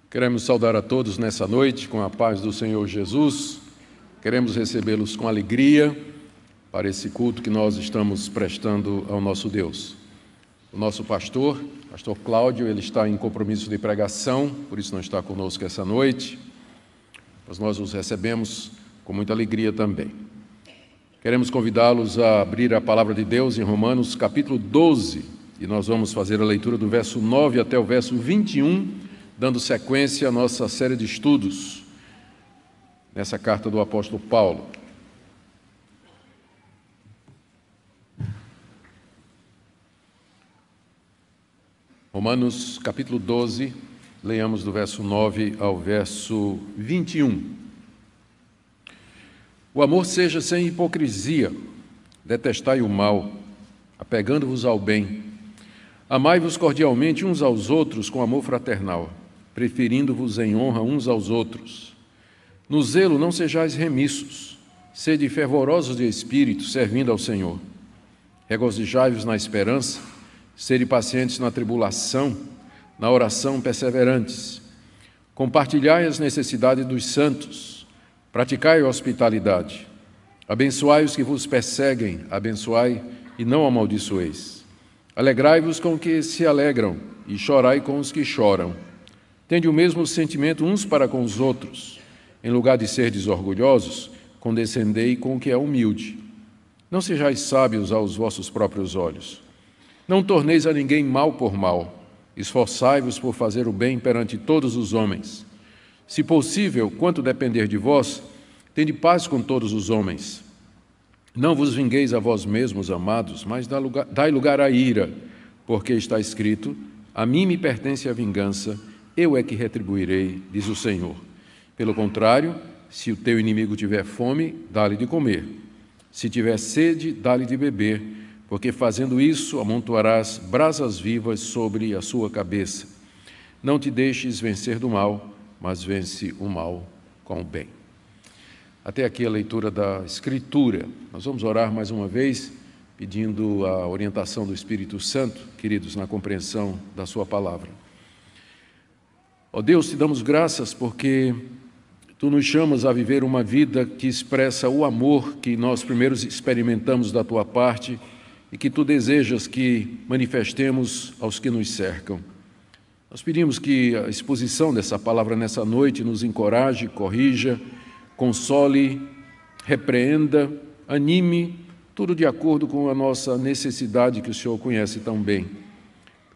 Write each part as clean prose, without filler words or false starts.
Queremos saudar a todos nessa noite com a paz do Senhor Jesus. Queremos recebê-los com alegria para esse culto que nós estamos prestando ao nosso Deus. O nosso pastor Cláudio, ele está em compromisso de pregação, por isso não está conosco essa noite, mas nós os recebemos com muita alegria também. Queremos convidá-los a abrir a palavra de Deus em Romanos capítulo 12, e nós vamos fazer a leitura do verso 9 até o verso 21, dando sequência à nossa série de estudos nessa carta do apóstolo Paulo. Romanos capítulo 12, leiamos do verso 9 ao verso 21. O amor seja sem hipocrisia, detestai o mal, apegando-vos ao bem. Amai-vos cordialmente uns aos outros com amor fraternal, preferindo-vos em honra uns aos outros. No zelo não sejais remissos, sede fervorosos de espírito, servindo ao Senhor. Regozijai-vos na esperança, sede pacientes na tribulação, na oração perseverantes. Compartilhai as necessidades dos santos, praticai a hospitalidade. Abençoai os que vos perseguem, abençoai e não amaldiçoeis. Alegrai-vos com os que se alegram e chorai com os que choram. Tende o mesmo sentimento uns para com os outros. Em lugar de serdes orgulhosos, condescendei com o que é humilde. Não sejais sábios aos vossos próprios olhos. Não torneis a ninguém mal por mal. Esforçai-vos por fazer o bem perante todos os homens. Se possível, quanto depender de vós, tende paz com todos os homens. Não vos vingueis a vós mesmos, amados, mas dai lugar à ira, porque está escrito: a mim me pertence a vingança, eu é que retribuirei, diz o Senhor. Pelo contrário, se o teu inimigo tiver fome, dá-lhe de comer. Se tiver sede, dá-lhe de beber, porque fazendo isso amontoarás brasas vivas sobre a sua cabeça. Não te deixes vencer do mal, mas vence o mal com o bem. Até aqui a leitura da Escritura. Nós vamos orar mais uma vez, pedindo a orientação do Espírito Santo, queridos, na compreensão da sua palavra. Ó Deus, te damos graças porque Tu nos chamas a viver uma vida que expressa o amor que nós primeiros experimentamos da Tua parte e que Tu desejas que manifestemos aos que nos cercam. Nós pedimos que a exposição dessa palavra nessa noite nos encoraje, corrija, console, repreenda, anime, tudo de acordo com a nossa necessidade que o Senhor conhece tão bem.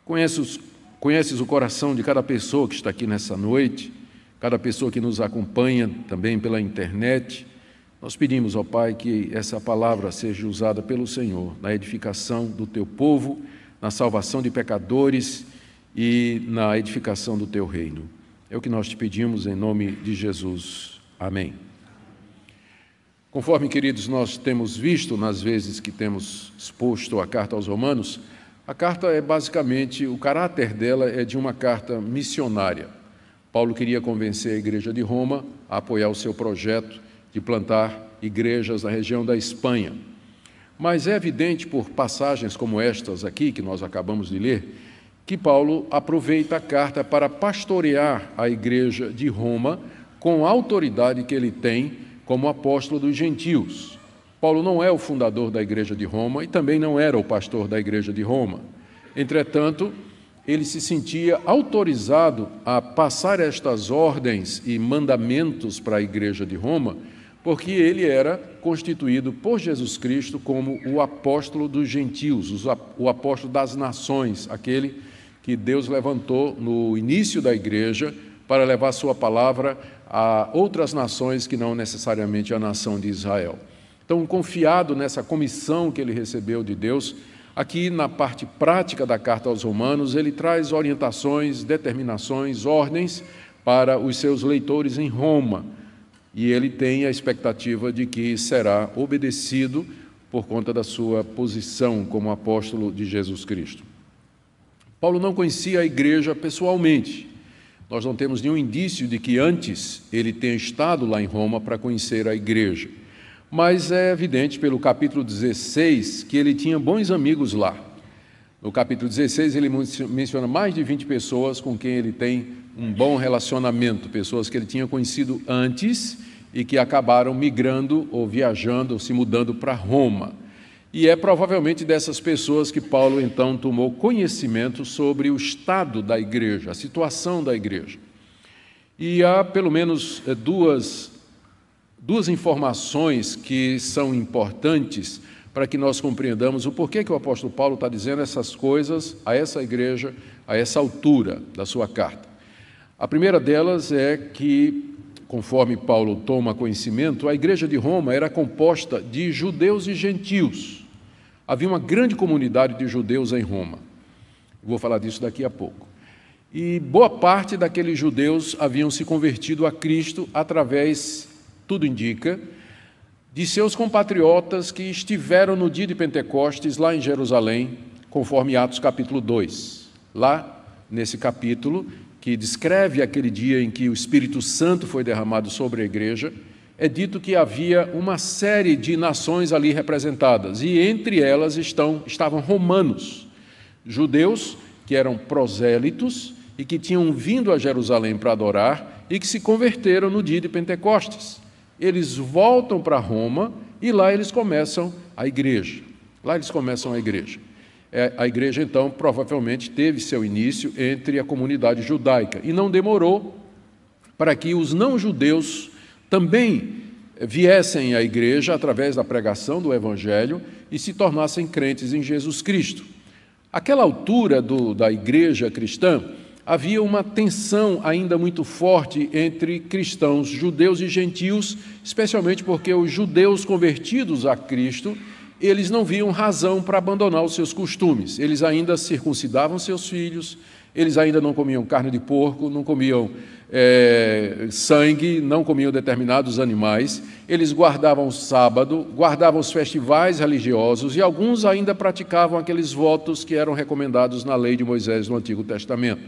Conheces o coração de cada pessoa que está aqui nessa noite, cada pessoa que nos acompanha também pela internet. Nós pedimos, ó Pai, que essa palavra seja usada pelo Senhor na edificação do Teu povo, na salvação de pecadores e na edificação do Teu reino. É o que nós te pedimos em nome de Jesus. Amém. Conforme, queridos, nós temos visto nas vezes que temos exposto a carta aos Romanos, a carta é basicamente, o caráter dela é de uma carta missionária. Paulo queria convencer a igreja de Roma a apoiar o seu projeto de plantar igrejas na região da Espanha. Mas é evidente por passagens como estas aqui, que nós acabamos de ler, que Paulo aproveita a carta para pastorear a igreja de Roma com a autoridade que ele tem como apóstolo dos gentios. Paulo não é o fundador da igreja de Roma e também não era o pastor da igreja de Roma. Entretanto, ele se sentia autorizado a passar estas ordens e mandamentos para a igreja de Roma, porque ele era constituído por Jesus Cristo como o apóstolo dos gentios, o apóstolo das nações, aquele que Deus levantou no início da igreja para levar sua palavra a outras nações que não necessariamente a nação de Israel. Então, confiado nessa comissão que ele recebeu de Deus, aqui na parte prática da carta aos Romanos, ele traz orientações, determinações, ordens para os seus leitores em Roma. E ele tem a expectativa de que será obedecido por conta da sua posição como apóstolo de Jesus Cristo. Paulo não conhecia a igreja pessoalmente. Nós não temos nenhum indício de que antes ele tenha estado lá em Roma para conhecer a igreja. Mas é evidente pelo capítulo 16 que ele tinha bons amigos lá. No capítulo 16, ele menciona mais de 20 pessoas com quem ele tem um bom relacionamento, pessoas que ele tinha conhecido antes e que acabaram migrando ou viajando ou se mudando para Roma. E é provavelmente dessas pessoas que Paulo, então, tomou conhecimento sobre o estado da igreja, a situação da igreja. E há pelo menos duas informações que são importantes para que nós compreendamos o porquê que o apóstolo Paulo está dizendo essas coisas a essa igreja, a essa altura da sua carta. A primeira delas é que, conforme Paulo toma conhecimento, a igreja de Roma era composta de judeus e gentios. Havia uma grande comunidade de judeus em Roma. Vou falar disso daqui a pouco. E boa parte daqueles judeus haviam se convertido a Cristo através, tudo indica, de seus compatriotas que estiveram no dia de Pentecostes, lá em Jerusalém, conforme Atos capítulo 2. Lá, nesse capítulo, que descreve aquele dia em que o Espírito Santo foi derramado sobre a igreja, é dito que havia uma série de nações ali representadas, e entre elas estavam romanos, judeus que eram prosélitos e que tinham vindo a Jerusalém para adorar e que se converteram no dia de Pentecostes. Eles voltam para Roma e lá eles começam a igreja. A igreja, então, provavelmente teve seu início entre a comunidade judaica. E não demorou para que os não-judeus também viessem à igreja através da pregação do Evangelho e se tornassem crentes em Jesus Cristo. Àquela altura da igreja cristã, havia uma tensão ainda muito forte entre cristãos, judeus e gentios, especialmente porque os judeus convertidos a Cristo, eles não viam razão para abandonar os seus costumes. Eles ainda circuncidavam seus filhos, eles ainda não comiam carne de porco, não comiam sangue, não comiam determinados animais, eles guardavam o sábado, guardavam os festivais religiosos e alguns ainda praticavam aqueles votos que eram recomendados na lei de Moisés no Antigo Testamento.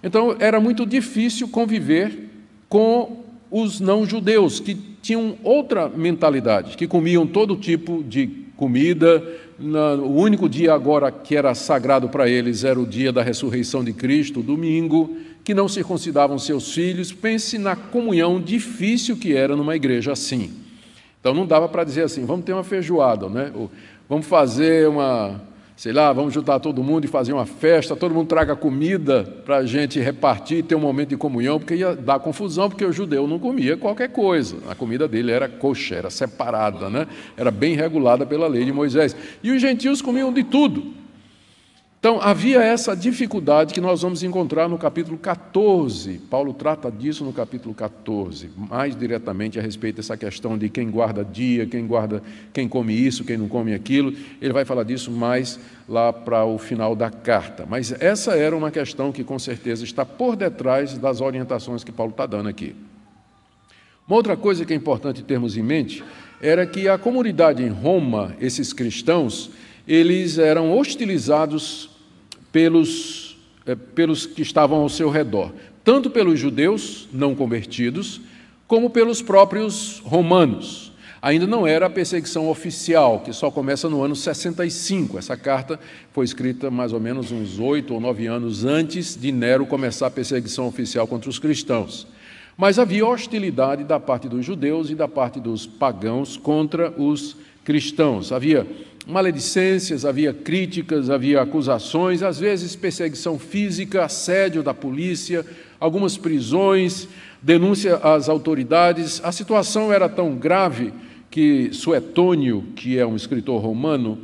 Então, era muito difícil conviver com os não-judeus, que tinham outra mentalidade, que comiam todo tipo de comida. O único dia agora que era sagrado para eles era o dia da ressurreição de Cristo, o domingo, que não circuncidavam seus filhos. Pense na comunhão difícil que era numa igreja assim. Então, não dava para dizer assim, vamos ter uma feijoada, né? Ou, vamos fazer vamos juntar todo mundo e fazer uma festa, todo mundo traga comida para a gente repartir, ter um momento de comunhão, porque ia dar confusão, porque o judeu não comia qualquer coisa. A comida dele era kosher, era separada, né? Era bem regulada pela lei de Moisés. E os gentios comiam de tudo. Então, havia essa dificuldade que nós vamos encontrar no capítulo 14. Paulo trata disso no capítulo 14, mais diretamente a respeito dessa questão de quem guarda dia, quem come isso, quem não come aquilo. Ele vai falar disso mais lá para o final da carta. Mas essa era uma questão que, com certeza, está por detrás das orientações que Paulo está dando aqui. Uma outra coisa que é importante termos em mente era que a comunidade em Roma, esses cristãos, eles eram hostilizados pelos que estavam ao seu redor, tanto pelos judeus não convertidos, como pelos próprios romanos. Ainda não era a perseguição oficial, que só começa no ano 65. Essa carta foi escrita mais ou menos uns 8 ou 9 anos antes de Nero começar a perseguição oficial contra os cristãos. Mas havia hostilidade da parte dos judeus e da parte dos pagãos contra os cristãos. Havia maledicências, havia críticas, havia acusações, às vezes perseguição física, assédio da polícia, algumas prisões, denúncia às autoridades. A situação era tão grave que Suetônio, que é um escritor romano,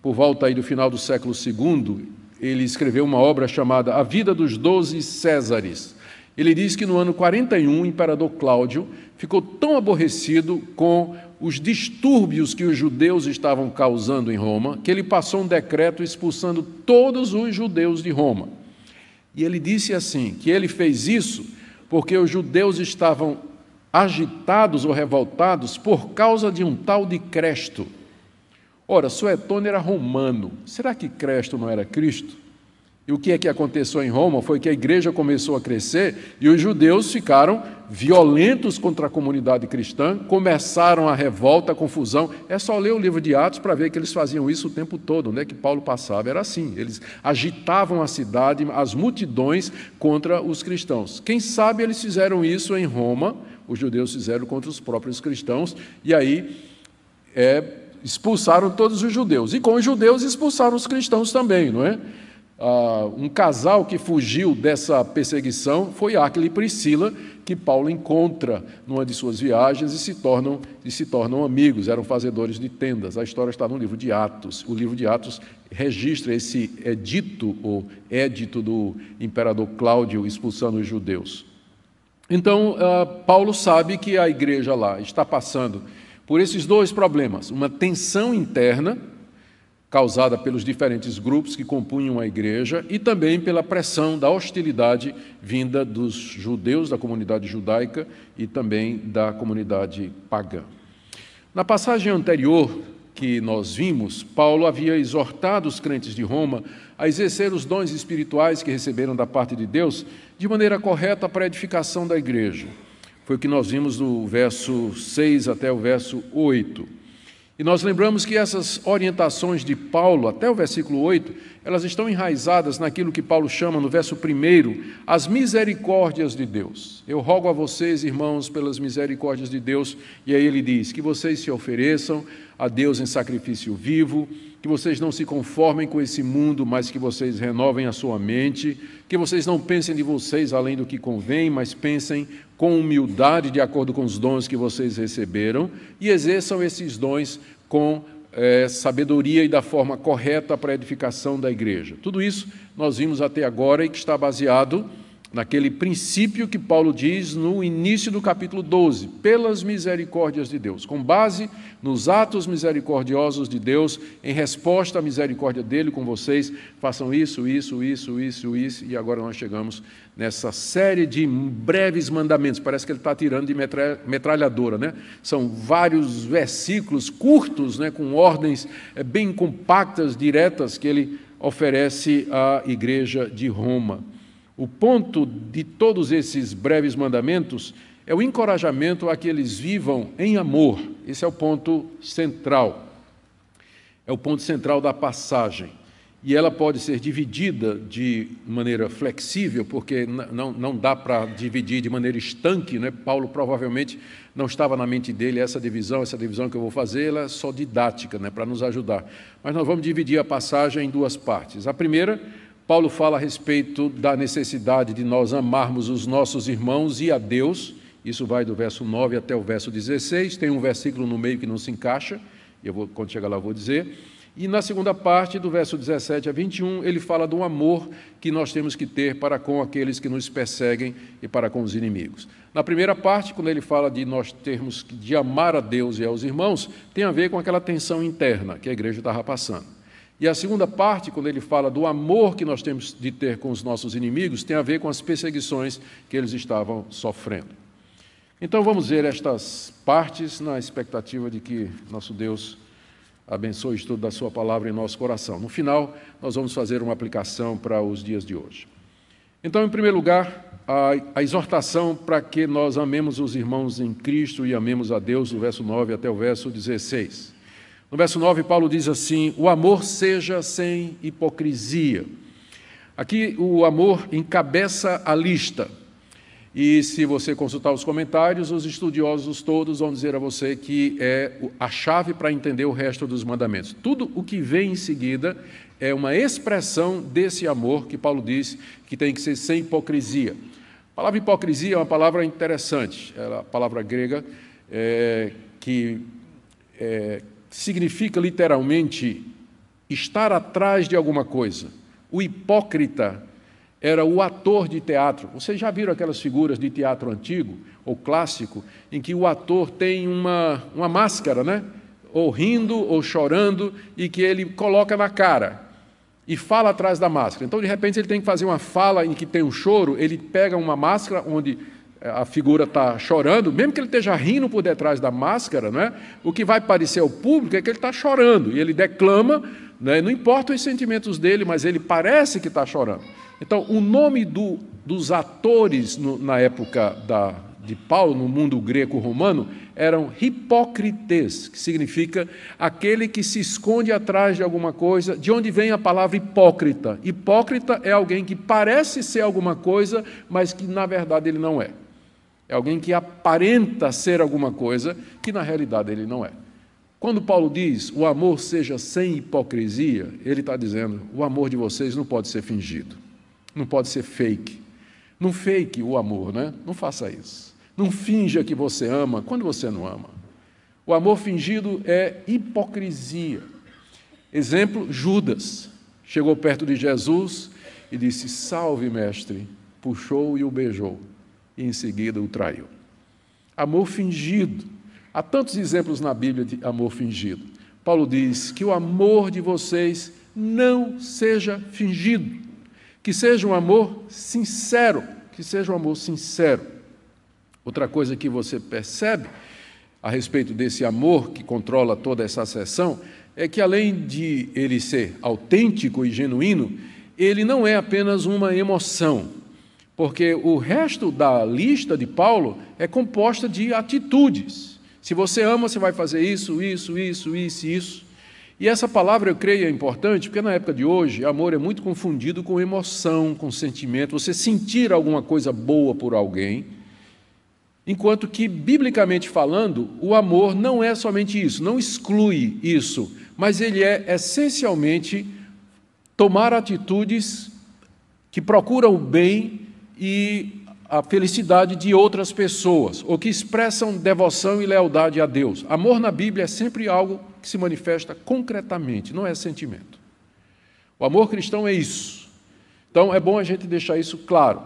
por volta aí do final do século II, ele escreveu uma obra chamada A Vida dos 12 Césares. Ele diz que no ano 41, o imperador Cláudio ficou tão aborrecido com os distúrbios que os judeus estavam causando em Roma, que ele passou um decreto expulsando todos os judeus de Roma. E ele disse assim, que ele fez isso porque os judeus estavam agitados ou revoltados por causa de um tal de Cresto. Ora, Suetônio era romano. Será que Cresto não era Cristo? E o que é que aconteceu em Roma foi que a igreja começou a crescer e os judeus ficaram violentos contra a comunidade cristã, começaram a revolta, a confusão. É só ler o livro de Atos para ver que eles faziam isso o tempo todo, né? Que Paulo passava, era assim, eles agitavam a cidade, as multidões contra os cristãos. Quem sabe eles fizeram isso em Roma, os judeus fizeram contra os próprios cristãos, e aí expulsaram todos os judeus. E com os judeus expulsaram os cristãos também, não é? Um casal que fugiu dessa perseguição foi Áquila e Priscila, que Paulo encontra numa de suas viagens e se tornam amigos, eram fazedores de tendas. A história está no livro de Atos. O livro de Atos registra esse edito, ou édito do imperador Cláudio expulsando os judeus. Então, Paulo sabe que a igreja lá está passando por esses dois problemas, uma tensão interna, causada pelos diferentes grupos que compunham a igreja e também pela pressão da hostilidade vinda dos judeus, da comunidade judaica e também da comunidade pagã. Na passagem anterior que nós vimos, Paulo havia exortado os crentes de Roma a exercer os dons espirituais que receberam da parte de Deus de maneira correta para a edificação da igreja. Foi o que nós vimos do verso 6 até o verso 8. E nós lembramos que essas orientações de Paulo, até o versículo 8, elas estão enraizadas naquilo que Paulo chama, no verso 1, as misericórdias de Deus. Eu rogo a vocês, irmãos, pelas misericórdias de Deus, e aí ele diz, que vocês se ofereçam a Deus em sacrifício vivo, que vocês não se conformem com esse mundo, mas que vocês renovem a sua mente, que vocês não pensem de vocês além do que convém, mas pensem com humildade, de acordo com os dons que vocês receberam, e exerçam esses dons com sabedoria e da forma correta para a edificação da igreja. Tudo isso nós vimos até agora e que está baseado naquele princípio que Paulo diz no início do capítulo 12, pelas misericórdias de Deus, com base nos atos misericordiosos de Deus, em resposta à misericórdia dele com vocês, façam isso, e agora nós chegamos nessa série de breves mandamentos, parece que ele está tirando de metralhadora, né? São vários versículos curtos, né, com ordens bem compactas, diretas, que ele oferece à igreja de Roma. O ponto de todos esses breves mandamentos é o encorajamento a que eles vivam em amor. Esse é o ponto central. É o ponto central da passagem. E ela pode ser dividida de maneira flexível, porque não dá para dividir de maneira estanque, né? Paulo provavelmente não estava na mente dele essa divisão que eu vou fazer, ela é só didática, né, para nos ajudar. Mas nós vamos dividir a passagem em duas partes. A primeira, Paulo fala a respeito da necessidade de nós amarmos os nossos irmãos e a Deus. Isso vai do verso 9 até o verso 16. Tem um versículo no meio que não se encaixa, quando chegar lá eu vou dizer. E na segunda parte, do verso 17 a 21, ele fala do amor que nós temos que ter para com aqueles que nos perseguem e para com os inimigos. Na primeira parte, quando ele fala de nós termos de amar a Deus e aos irmãos, tem a ver com aquela tensão interna que a igreja estava passando. E a segunda parte, quando ele fala do amor que nós temos de ter com os nossos inimigos, tem a ver com as perseguições que eles estavam sofrendo. Então vamos ver estas partes na expectativa de que nosso Deus abençoe o estudo da sua palavra em nosso coração. No final, nós vamos fazer uma aplicação para os dias de hoje. Então, em primeiro lugar, a exortação para que nós amemos os irmãos em Cristo e amemos a Deus, do verso 9 até o verso 16. No verso 9, Paulo diz assim, o amor seja sem hipocrisia. Aqui o amor encabeça a lista. E se você consultar os comentários, os estudiosos todos vão dizer a você que é a chave para entender o resto dos mandamentos. Tudo o que vem em seguida é uma expressão desse amor que Paulo diz que tem que ser sem hipocrisia. A palavra hipocrisia é uma palavra interessante. É a palavra grega que significa literalmente estar atrás de alguma coisa. O hipócrita era o ator de teatro. Vocês já viram aquelas figuras de teatro antigo ou clássico em que o ator tem uma máscara, né? Ou rindo ou chorando, e que ele coloca na cara e fala atrás da máscara. Então, de repente, ele tem que fazer uma fala em que tem um choro, ele pega uma máscara onde a figura está chorando, mesmo que ele esteja rindo por detrás da máscara, não é? O que vai parecer ao público é que ele está chorando, e ele declama né? Não importa os sentimentos dele, mas ele parece que está chorando. Então, o nome dos atores na época de Paulo, no mundo greco-romano, eram hipócrites, que significa aquele que se esconde atrás de alguma coisa, de onde vem a palavra hipócrita. Hipócrita é alguém que parece ser alguma coisa, mas que na verdade ele não é. É alguém que aparenta ser alguma coisa, que na realidade ele não é. Quando Paulo diz, o amor seja sem hipocrisia, ele está dizendo, o amor de vocês não pode ser fingido, não pode ser fake. Não fake o amor, né? Não faça isso. Não finja que você ama quando você não ama. O amor fingido é hipocrisia. Exemplo, Judas chegou perto de Jesus e disse, salve, mestre, puxou e o beijou, e em seguida o traiu. Amor fingido. Há tantos exemplos na Bíblia de amor fingido. Paulo diz que o amor de vocês não seja fingido, que seja um amor sincero, que seja um amor sincero. Outra coisa que você percebe a respeito desse amor que controla toda essa sessão é que, além de ele ser autêntico e genuíno, ele não é apenas uma emoção, porque o resto da lista de Paulo é composta de atitudes. Se você ama, você vai fazer isso. E essa palavra, eu creio, é importante, porque na época de hoje, amor é muito confundido com emoção, com sentimento, você sentir alguma coisa boa por alguém, enquanto que, biblicamente falando, o amor não é somente isso, não exclui isso, mas ele é, essencialmente, tomar atitudes que procuram o bem e a felicidade de outras pessoas, ou que expressam devoção e lealdade a Deus. Amor na Bíblia é sempre algo que se manifesta concretamente, não é sentimento. O amor cristão é isso. Então, é bom a gente deixar isso claro.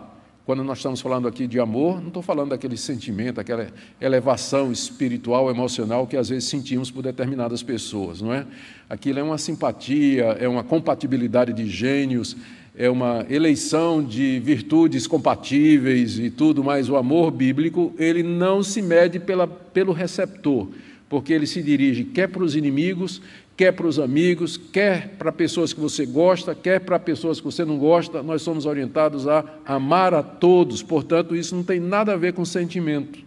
Quando nós estamos falando aqui de amor, não estou falando daquele sentimento, aquela elevação espiritual, emocional que às vezes sentimos por determinadas pessoas, não é? Aquilo é uma simpatia, é uma compatibilidade de gênios, é uma eleição de virtudes compatíveis e tudo, mas o amor bíblico, ele não se mede pelo receptor, porque ele se dirige quer para os inimigos, quer para os amigos, quer para pessoas que você gosta, quer para pessoas que você não gosta. Nós somos orientados a amar a todos, portanto, isso não tem nada a ver com sentimento,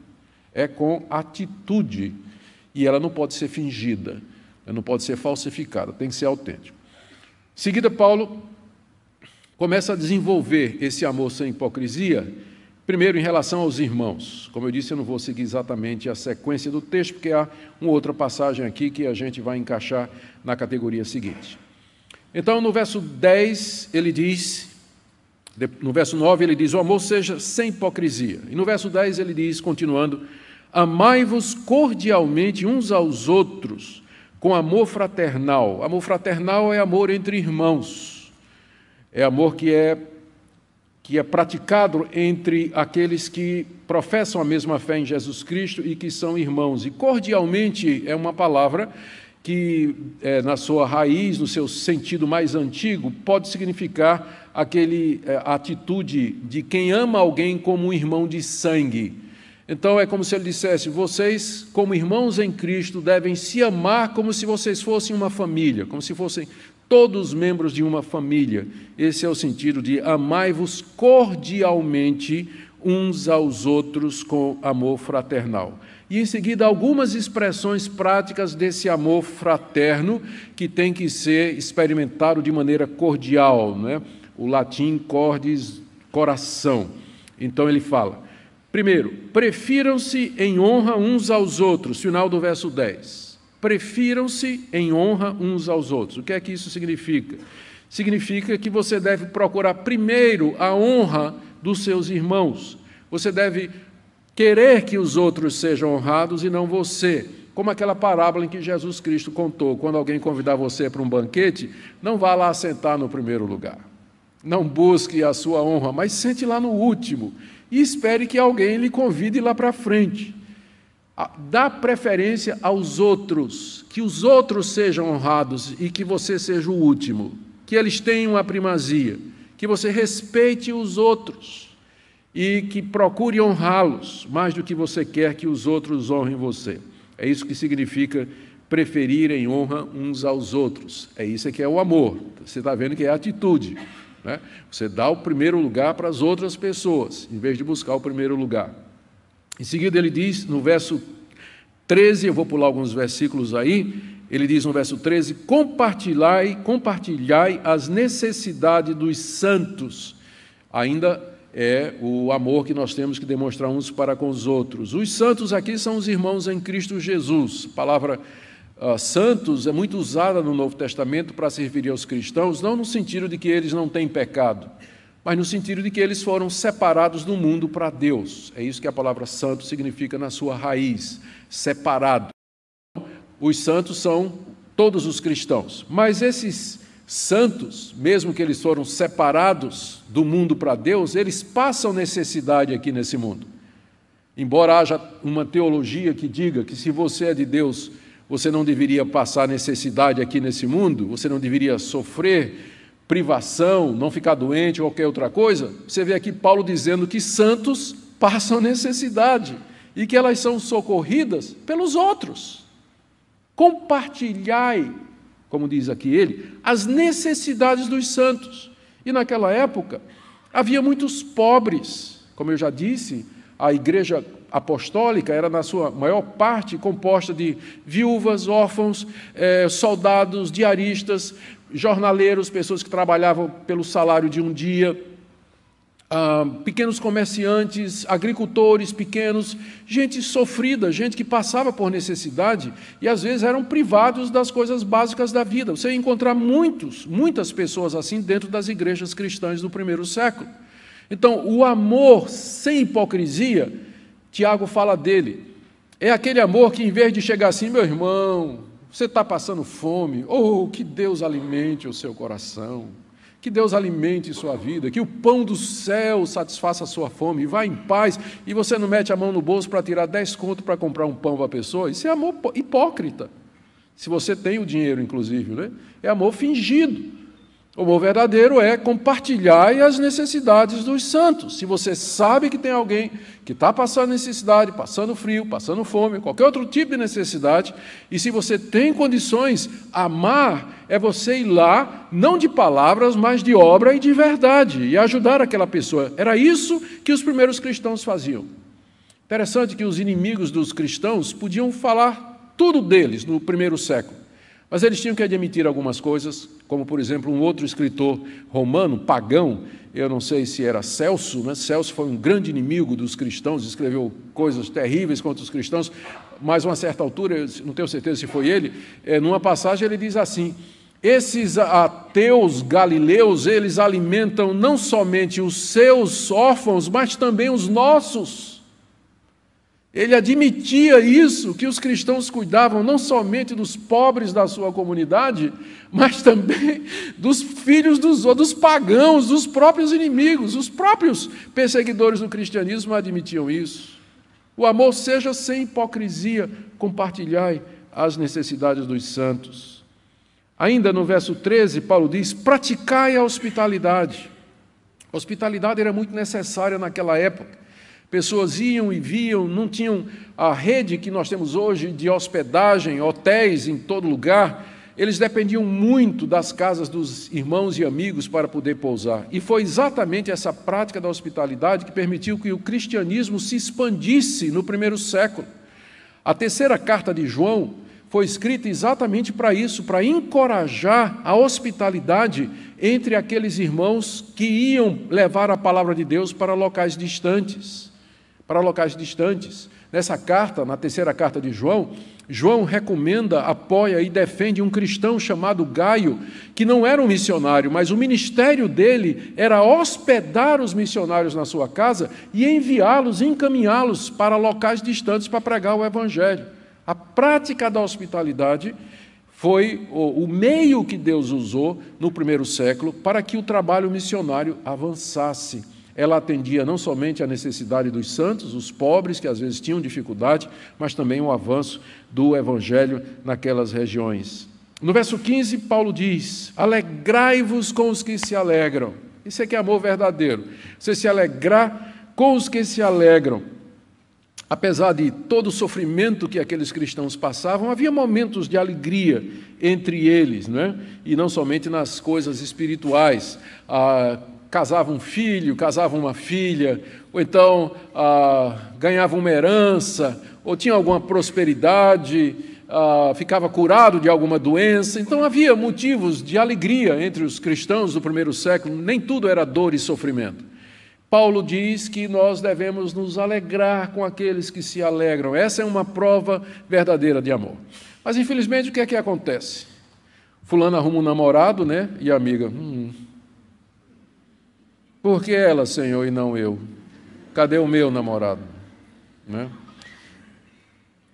é com atitude, e ela não pode ser fingida, ela não pode ser falsificada, tem que ser autêntica. Em seguida, Paulo começa a desenvolver esse amor sem hipocrisia, primeiro em relação aos irmãos. Como eu disse, eu não vou seguir exatamente a sequência do texto, porque há uma outra passagem aqui que a gente vai encaixar na categoria seguinte. Então, no verso 10, ele diz, no verso 9, ele diz, o amor seja sem hipocrisia. E no verso 10, ele diz, continuando, amai-vos cordialmente uns aos outros, com amor fraternal. Amor fraternal é amor entre irmãos. É amor que é praticado entre aqueles que professam a mesma fé em Jesus Cristo e que são irmãos. E cordialmente é uma palavra que, na sua raiz, no seu sentido mais antigo, pode significar a atitude de quem ama alguém como um irmão de sangue. Então, é como se ele dissesse, vocês, como irmãos em Cristo, devem se amar como se vocês fossem uma família, como se fossem todos membros de uma família. Esse é o sentido de amai-vos cordialmente uns aos outros com amor fraternal. E, em seguida, algumas expressões práticas desse amor fraterno que tem que ser experimentado de maneira cordial, né? O latim cordis, coração. Então, ele fala, primeiro, prefiram-se em honra uns aos outros, final do verso 10. Prefiram-se em honra uns aos outros. O que é que isso significa? Significa que você deve procurar primeiro a honra dos seus irmãos. Você deve querer que os outros sejam honrados e não você. Como aquela parábola em que Jesus Cristo contou, quando alguém convidar você para um banquete, não vá lá sentar no primeiro lugar. Não busque a sua honra, mas sente lá no último e espere que alguém lhe convide lá para frente. Dá preferência aos outros, que os outros sejam honrados e que você seja o último, que eles tenham a primazia, que você respeite os outros e que procure honrá-los mais do que você quer que os outros honrem você. É isso que significa preferirem honra uns aos outros. É isso que é o amor. Você está vendo que é a atitude, né? Você dá o primeiro lugar para as outras pessoas, em vez de buscar o primeiro lugar. Em seguida ele diz, no verso 13, eu vou pular alguns versículos aí, ele diz no verso 13, compartilhai as necessidades dos santos. Ainda é o amor que nós temos que demonstrar uns para com os outros. Os santos aqui são os irmãos em Cristo Jesus. A palavra santos é muito usada no Novo Testamento para se referir aos cristãos, não no sentido de que eles não têm pecado, mas no sentido de que eles foram separados do mundo para Deus. É isso que a palavra santo significa na sua raiz, separado. Os santos são todos os cristãos, mas esses santos, mesmo que eles foram separados do mundo para Deus, eles passam necessidade aqui nesse mundo. Embora haja uma teologia que diga que se você é de Deus, você não deveria passar necessidade aqui nesse mundo, você não deveria sofrer privação, não ficar doente ou qualquer outra coisa, você vê aqui Paulo dizendo que santos passam necessidade e que elas são socorridas pelos outros. Compartilhai, como diz aqui ele, as necessidades dos santos. E naquela época havia muitos pobres, como eu já disse, a igreja apostólica era na sua maior parte composta de viúvas, órfãos, soldados, diaristas, jornaleiros, pessoas que trabalhavam pelo salário de um dia, pequenos comerciantes, agricultores pequenos, gente sofrida, gente que passava por necessidade e às vezes eram privados das coisas básicas da vida. Você ia encontrar muitas pessoas assim dentro das igrejas cristãs do primeiro século. Então, o amor sem hipocrisia, Tiago fala dele, é aquele amor que em vez de chegar assim, meu irmão, você está passando fome, que Deus alimente o seu coração, que Deus alimente sua vida, que o pão do céu satisfaça a sua fome, e vá em paz, e você não mete a mão no bolso para tirar 10 contos para comprar um pão para a pessoa. Isso é amor hipócrita, se você tem o dinheiro, inclusive, né? É amor fingido. O amor verdadeiro é compartilhar as necessidades dos santos. Se você sabe que tem alguém que está passando necessidade, passando frio, passando fome, qualquer outro tipo de necessidade, e se você tem condições, amar é você ir lá, não de palavras, mas de obra e de verdade, e ajudar aquela pessoa. Era isso que os primeiros cristãos faziam. Interessante que os inimigos dos cristãos podiam falar tudo deles no primeiro século. Mas eles tinham que admitir algumas coisas, como, por exemplo, um outro escritor romano, pagão, eu não sei se era Celso, né? Celso foi um grande inimigo dos cristãos, escreveu coisas terríveis contra os cristãos, mas a uma certa altura, eu não tenho certeza se foi ele, numa passagem ele diz assim, esses ateus galileus, eles alimentam não somente os seus órfãos, mas também os nossos. Ele admitia isso, que os cristãos cuidavam não somente dos pobres da sua comunidade, mas também dos filhos dos pagãos, dos próprios inimigos. Os próprios perseguidores do cristianismo admitiam isso. O amor seja sem hipocrisia, compartilhai as necessidades dos santos. Ainda no verso 13, Paulo diz, praticai a hospitalidade. A hospitalidade era muito necessária naquela época. Pessoas iam e viam, não tinham a rede que nós temos hoje de hospedagem, hotéis em todo lugar. Eles dependiam muito das casas dos irmãos e amigos para poder pousar. E foi exatamente essa prática da hospitalidade que permitiu que o cristianismo se expandisse no primeiro século. A terceira carta de João foi escrita exatamente para isso, para encorajar a hospitalidade entre aqueles irmãos que iam levar a palavra de Deus para locais distantes. Nessa carta, na terceira carta de João, João recomenda, apoia e defende um cristão chamado Gaio, que não era um missionário, mas o ministério dele era hospedar os missionários na sua casa e enviá-los, encaminhá-los para locais distantes para pregar o evangelho. A prática da hospitalidade foi o meio que Deus usou no primeiro século para que o trabalho missionário avançasse. Ela atendia não somente à necessidade dos santos, os pobres, que às vezes tinham dificuldade, mas também o avanço do evangelho naquelas regiões. No verso 15, Paulo diz, alegrai-vos com os que se alegram. Isso é que é amor verdadeiro. Você se alegrar com os que se alegram. apesar de todo o sofrimento que aqueles cristãos passavam, havia momentos de alegria entre eles, né? E não somente nas coisas espirituais. Casava um filho, casava uma filha, ou então ganhava uma herança, ou tinha alguma prosperidade, ficava curado de alguma doença. Então havia motivos de alegria entre os cristãos do primeiro século, nem tudo era dor e sofrimento. Paulo diz que nós devemos nos alegrar com aqueles que se alegram. Essa é uma prova verdadeira de amor. Mas, infelizmente, o que é que acontece? Fulano arruma um namorado, né? E a amiga, por que ela, Senhor, e não eu? Cadê o meu namorado? Né?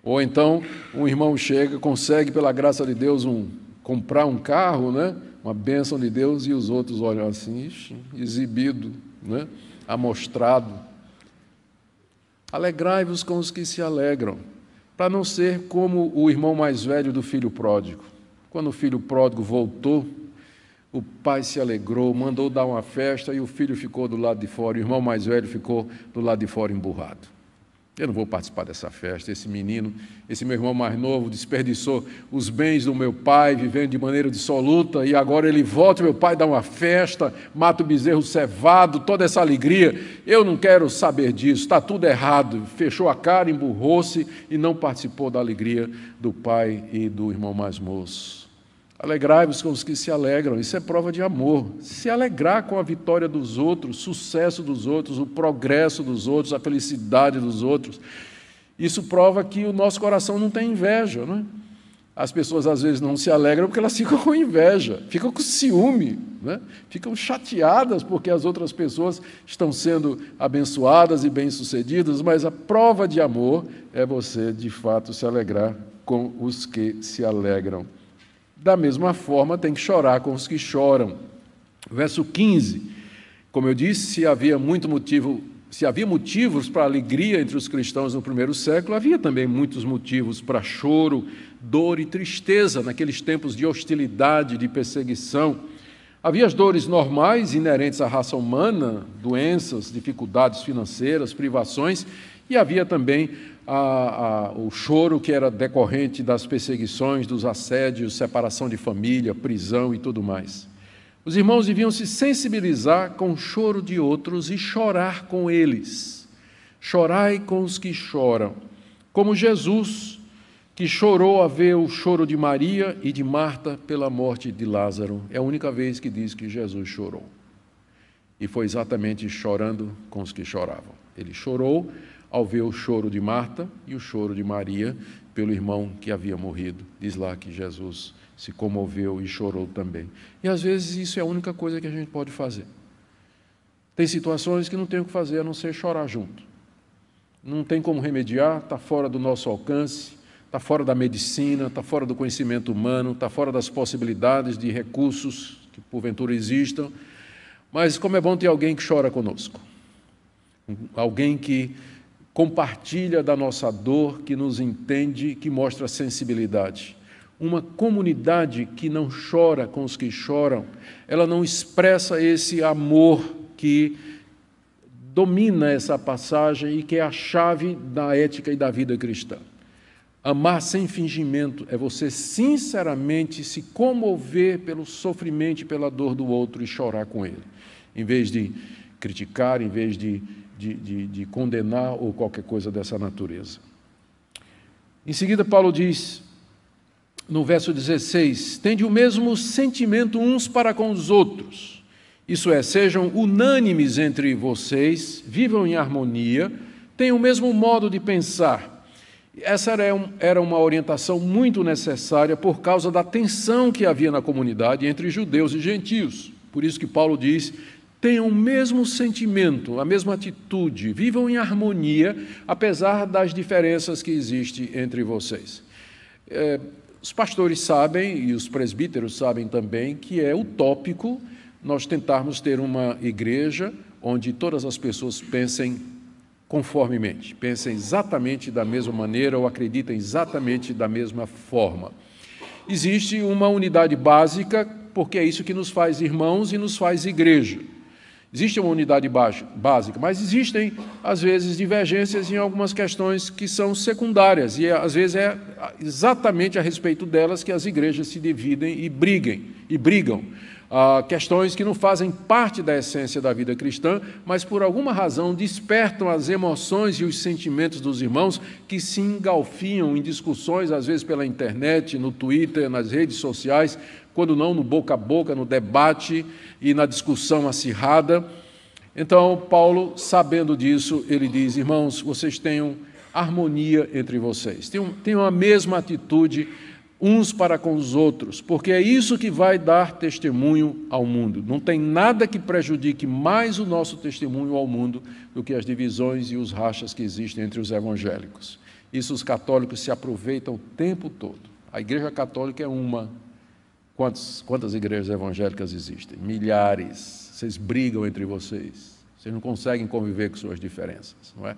Ou então, um irmão chega, consegue, pela graça de Deus, comprar um carro, né? Uma bênção de Deus, e os outros olham assim, exibido, né? Amostrado. Alegrai-vos com os que se alegram, para não ser como o irmão mais velho do filho pródigo. Quando o filho pródigo voltou, o pai se alegrou, mandou dar uma festa, e o filho ficou do lado de fora, o irmão mais velho ficou do lado de fora emburrado. Eu não vou participar dessa festa. Esse menino, esse meu irmão mais novo, desperdiçou os bens do meu pai, vivendo de maneira dissoluta, e agora ele volta, meu pai dá uma festa, mata o bezerro cevado, toda essa alegria. Eu não quero saber disso, está tudo errado. Fechou a cara, emburrou-se e não participou da alegria do pai e do irmão mais moço. Alegrai-vos com os que se alegram, isso é prova de amor. Se alegrar com a vitória dos outros, o sucesso dos outros, o progresso dos outros, a felicidade dos outros. Isso prova que o nosso coração não tem inveja, não é? As pessoas às vezes não se alegram porque elas ficam com inveja, ficam com ciúme, né? Ficam chateadas porque as outras pessoas estão sendo abençoadas e bem-sucedidas, mas a prova de amor é você, de fato, se alegrar com os que se alegram. Da mesma forma, tem que chorar com os que choram. Verso 15, como eu disse, se havia motivos para alegria entre os cristãos no primeiro século, havia também muitos motivos para choro, dor e tristeza naqueles tempos de hostilidade, de perseguição. Havia as dores normais inerentes à raça humana, doenças, dificuldades financeiras, privações, e havia também o choro que era decorrente das perseguições, dos assédios, separação de família, prisão e tudo mais. Os irmãos deviam se sensibilizar com o choro de outros e chorar com eles. Chorai com os que choram, como Jesus, que chorou a ver o choro de Maria e de Marta pela morte de Lázaro. É a única vez que diz que Jesus chorou. E foi exatamente chorando com os que choravam. Ele chorou ao ver o choro de Marta e o choro de Maria pelo irmão que havia morrido. Diz lá que Jesus se comoveu e chorou também. E às vezes isso é a única coisa que a gente pode fazer. Tem situações que não tem o que fazer a não ser chorar junto. Não tem como remediar, está fora do nosso alcance, está fora da medicina, está fora do conhecimento humano, está fora das possibilidades de recursos que porventura existam. Mas como é bom ter alguém que chora conosco. Alguém que compartilha da nossa dor, que nos entende, que mostra sensibilidade. Uma comunidade que não chora com os que choram, ela não expressa esse amor que domina essa passagem e que é a chave da ética e da vida cristã. Amar sem fingimento é você sinceramente se comover pelo sofrimento e pela dor do outro e chorar com ele, em vez de criticar, em vez de condenar ou qualquer coisa dessa natureza. Em seguida, Paulo diz, no verso 16, tende o mesmo sentimento uns para com os outros. Isso é, sejam unânimes entre vocês, vivam em harmonia, tenham o mesmo modo de pensar. Essa era uma orientação muito necessária por causa da tensão que havia na comunidade entre judeus e gentios. Por isso que Paulo diz, tenham o mesmo sentimento, a mesma atitude, vivam em harmonia, apesar das diferenças que existem entre vocês. Os pastores sabem, e os presbíteros sabem também, que é utópico nós tentarmos ter uma igreja onde todas as pessoas pensem conformemente, pensem exatamente da mesma maneira ou acreditem exatamente da mesma forma. Existe uma unidade básica, porque é isso que nos faz irmãos e nos faz igreja. Existe uma unidade básica, mas existem, às vezes, divergências em algumas questões que são secundárias, e às vezes é exatamente a respeito delas que as igrejas se dividem e brigam. Questões que não fazem parte da essência da vida cristã, mas por alguma razão despertam as emoções e os sentimentos dos irmãos que se engalfiam em discussões, às vezes pela internet, no Twitter, nas redes sociais, quando não no boca a boca, no debate e na discussão acirrada. Então, Paulo, sabendo disso, ele diz: irmãos, vocês tenham harmonia entre vocês, tenham a mesma atitude uns para com os outros, porque é isso que vai dar testemunho ao mundo. Não tem nada que prejudique mais o nosso testemunho ao mundo do que as divisões e os rachas que existem entre os evangélicos. Isso os católicos se aproveitam o tempo todo. A Igreja Católica é uma. Quantas igrejas evangélicas existem? Milhares. Vocês brigam entre vocês. Vocês não conseguem conviver com suas diferenças, não é?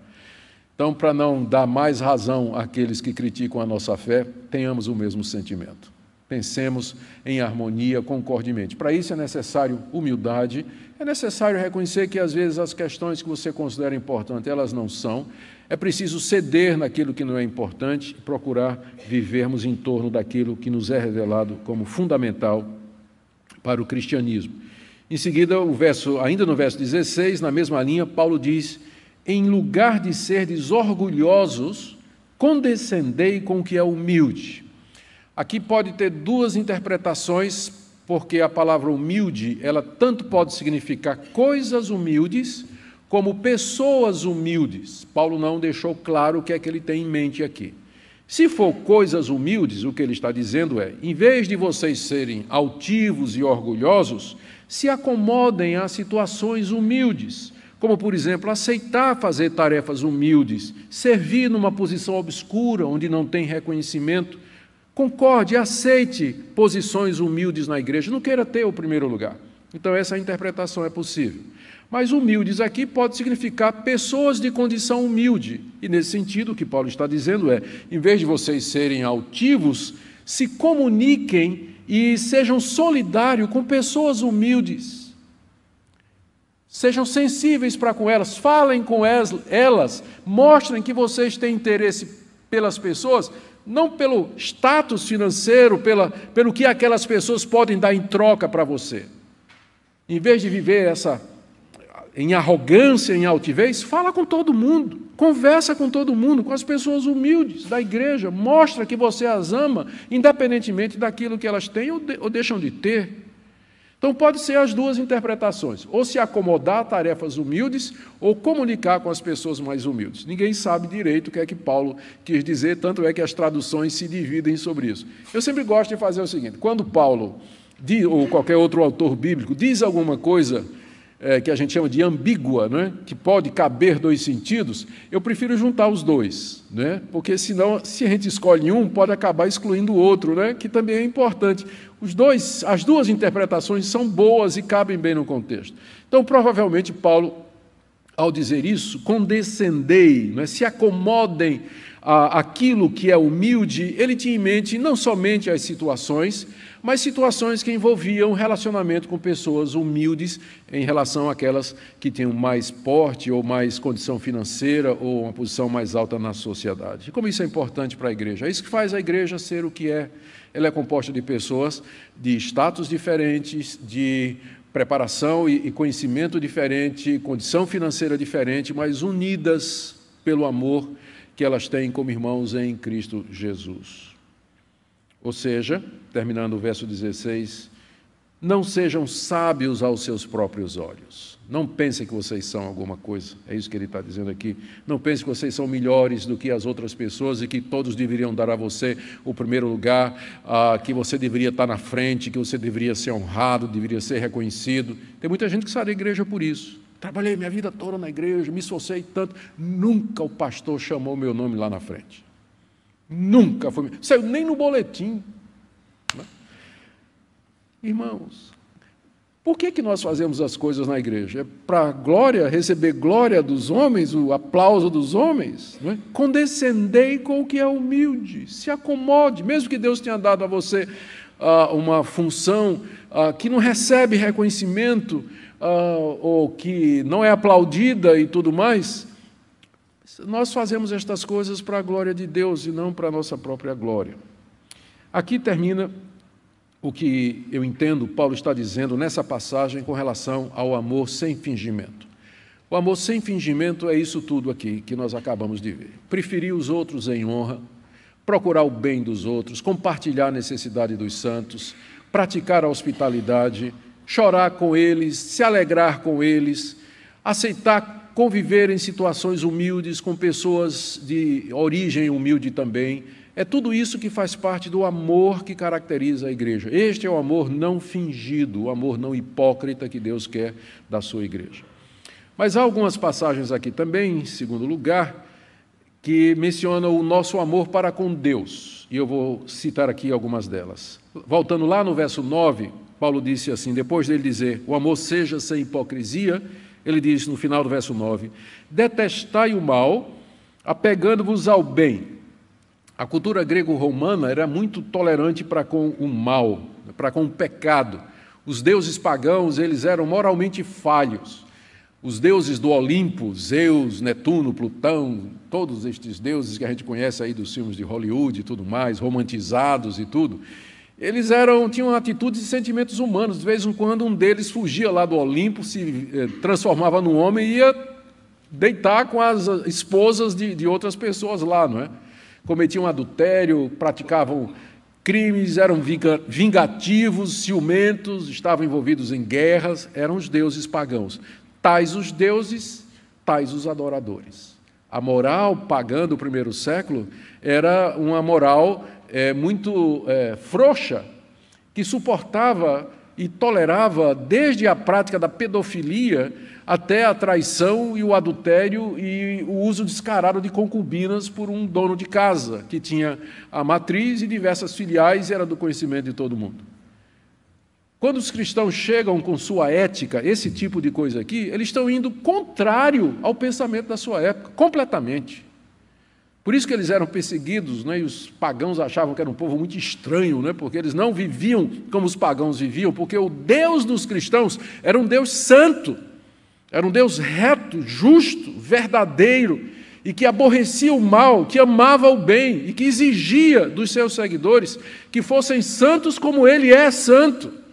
Então, para não dar mais razão àqueles que criticam a nossa fé, tenhamos o mesmo sentimento. Pensemos em harmonia concordemente. Para isso é necessário humildade, é necessário reconhecer que, às vezes, as questões que você considera importantes, elas não são. É preciso ceder naquilo que não é importante e procurar vivermos em torno daquilo que nos é revelado como fundamental para o cristianismo. Em seguida, ainda no verso 16, na mesma linha, Paulo diz: em lugar de serdes orgulhosos, condescendei com o que é humilde. Aqui pode ter duas interpretações, porque a palavra humilde, ela tanto pode significar coisas humildes, como pessoas humildes. Paulo não deixou claro o que é que ele tem em mente aqui. Se for coisas humildes, o que ele está dizendo é: em vez de vocês serem altivos e orgulhosos, se acomodem a situações humildes, como, por exemplo, aceitar fazer tarefas humildes, servir numa posição obscura, onde não tem reconhecimento. Concorde, aceite posições humildes na igreja, não queira ter o primeiro lugar. Então, essa interpretação é possível. Mas humildes aqui pode significar pessoas de condição humilde. E, nesse sentido, o que Paulo está dizendo é: em vez de vocês serem altivos, se comuniquem e sejam solidários com pessoas humildes. Sejam sensíveis para com elas, falem com elas, mostrem que vocês têm interesse pelas pessoas, não pelo status financeiro, pelo que aquelas pessoas podem dar em troca para você. Em vez de viver em arrogância, em altivez, fala com todo mundo, conversa com todo mundo, com as pessoas humildes da igreja, mostra que você as ama, independentemente daquilo que elas têm ou deixam de ter. Então, pode ser as duas interpretações, ou se acomodar a tarefas humildes, ou comunicar com as pessoas mais humildes. Ninguém sabe direito o que é que Paulo quis dizer, tanto é que as traduções se dividem sobre isso. Eu sempre gosto de fazer o seguinte: quando Paulo, ou qualquer outro autor bíblico, diz alguma coisa que a gente chama de ambígua, né, que pode caber dois sentidos, eu prefiro juntar os dois, né, porque senão, se a gente escolhe um, pode acabar excluindo o outro, né, que também é importante. As duas interpretações são boas e cabem bem no contexto. Então, provavelmente, Paulo, ao dizer isso, condescendei, né, se acomodem àquilo que é humilde, ele tinha em mente não somente as situações, mas situações que envolviam relacionamento com pessoas humildes em relação àquelas que tinham mais porte ou mais condição financeira ou uma posição mais alta na sociedade. E como isso é importante para a igreja? É isso que faz a igreja ser o que é. Ela é composta de pessoas de status diferentes, de preparação e conhecimento diferente, condição financeira diferente, mas unidas pelo amor que elas têm como irmãos em Cristo Jesus. Ou seja, terminando o verso 16, não sejam sábios aos seus próprios olhos. Não pensem que vocês são alguma coisa, é isso que ele está dizendo aqui. Não pensem que vocês são melhores do que as outras pessoas e que todos deveriam dar a você o primeiro lugar, que você deveria estar na frente, que você deveria ser honrado, deveria ser reconhecido. Tem muita gente que sai da igreja por isso. Trabalhei minha vida toda na igreja, me esforcei tanto, nunca o pastor chamou meu nome lá na frente. Nunca foi, saiu nem no boletim. Né? Irmãos, por que nós fazemos as coisas na igreja? É para glória, receber glória dos homens, o aplauso dos homens? Não é? Condescendei com o que é humilde, se acomode, mesmo que Deus tenha dado a você uma função que não recebe reconhecimento ou que não é aplaudida e tudo mais, nós fazemos estas coisas para a glória de Deus e não para a nossa própria glória. Aqui termina o que eu entendo Paulo está dizendo nessa passagem com relação ao amor sem fingimento. O amor sem fingimento é isso tudo aqui que nós acabamos de ver. Preferir os outros em honra, procurar o bem dos outros, compartilhar a necessidade dos santos, praticar a hospitalidade, chorar com eles, se alegrar com eles, aceitar conviver em situações humildes com pessoas de origem humilde também. É tudo isso que faz parte do amor que caracteriza a igreja. Este é o amor não fingido, o amor não hipócrita que Deus quer da sua igreja. Mas há algumas passagens aqui também, em segundo lugar, que mencionam o nosso amor para com Deus. E eu vou citar aqui algumas delas. Voltando lá no verso 9, Paulo disse assim, depois dele dizer, o amor seja sem hipocrisia, ele diz no final do verso 9, detestai o mal, apegando-vos ao bem. A cultura grego-romana era muito tolerante para com o mal, para com o pecado. Os deuses pagãos, eles eram moralmente falhos. Os deuses do Olimpo, Zeus, Netuno, Plutão, todos estes deuses que a gente conhece aí dos filmes de Hollywood e tudo mais, romantizados e tudo, eles tinham atitudes e sentimentos humanos. De vez em quando um deles fugia lá do Olimpo, se transformava num homem e ia deitar com as esposas de outras pessoas lá, não é? Cometiam adultério, praticavam crimes, eram vingativos, ciumentos, estavam envolvidos em guerras, eram os deuses pagãos. Tais os deuses, tais os adoradores. A moral pagã do primeiro século era uma moral muito frouxa, que suportava e tolerava desde a prática da pedofilia até a traição e o adultério e o uso descarado de concubinas por um dono de casa, que tinha a matriz e diversas filiais e era do conhecimento de todo mundo. Quando os cristãos chegam com sua ética, esse tipo de coisa aqui, eles estão indo contrário ao pensamento da sua época, completamente. Por isso que eles eram perseguidos, né? E os pagãos achavam que era um povo muito estranho, né? Porque eles não viviam como os pagãos viviam, porque o Deus dos cristãos era um Deus santo, era um Deus reto, justo, verdadeiro, e que aborrecia o mal, que amava o bem, e que exigia dos seus seguidores que fossem santos como ele é santo.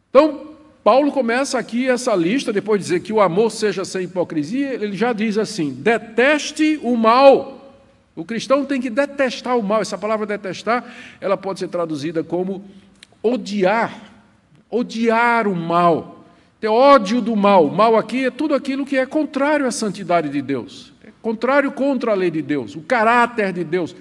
Então, Paulo começa aqui essa lista, depois de dizer que o amor seja sem hipocrisia, ele já diz assim, deteste o mal. O cristão tem que detestar o mal. Essa palavra detestar, ela pode ser traduzida como odiar o mal, ter ódio do mal. O mal aqui é tudo aquilo que é contrário à santidade de Deus, é contrário contra a lei de Deus, o caráter de Deus.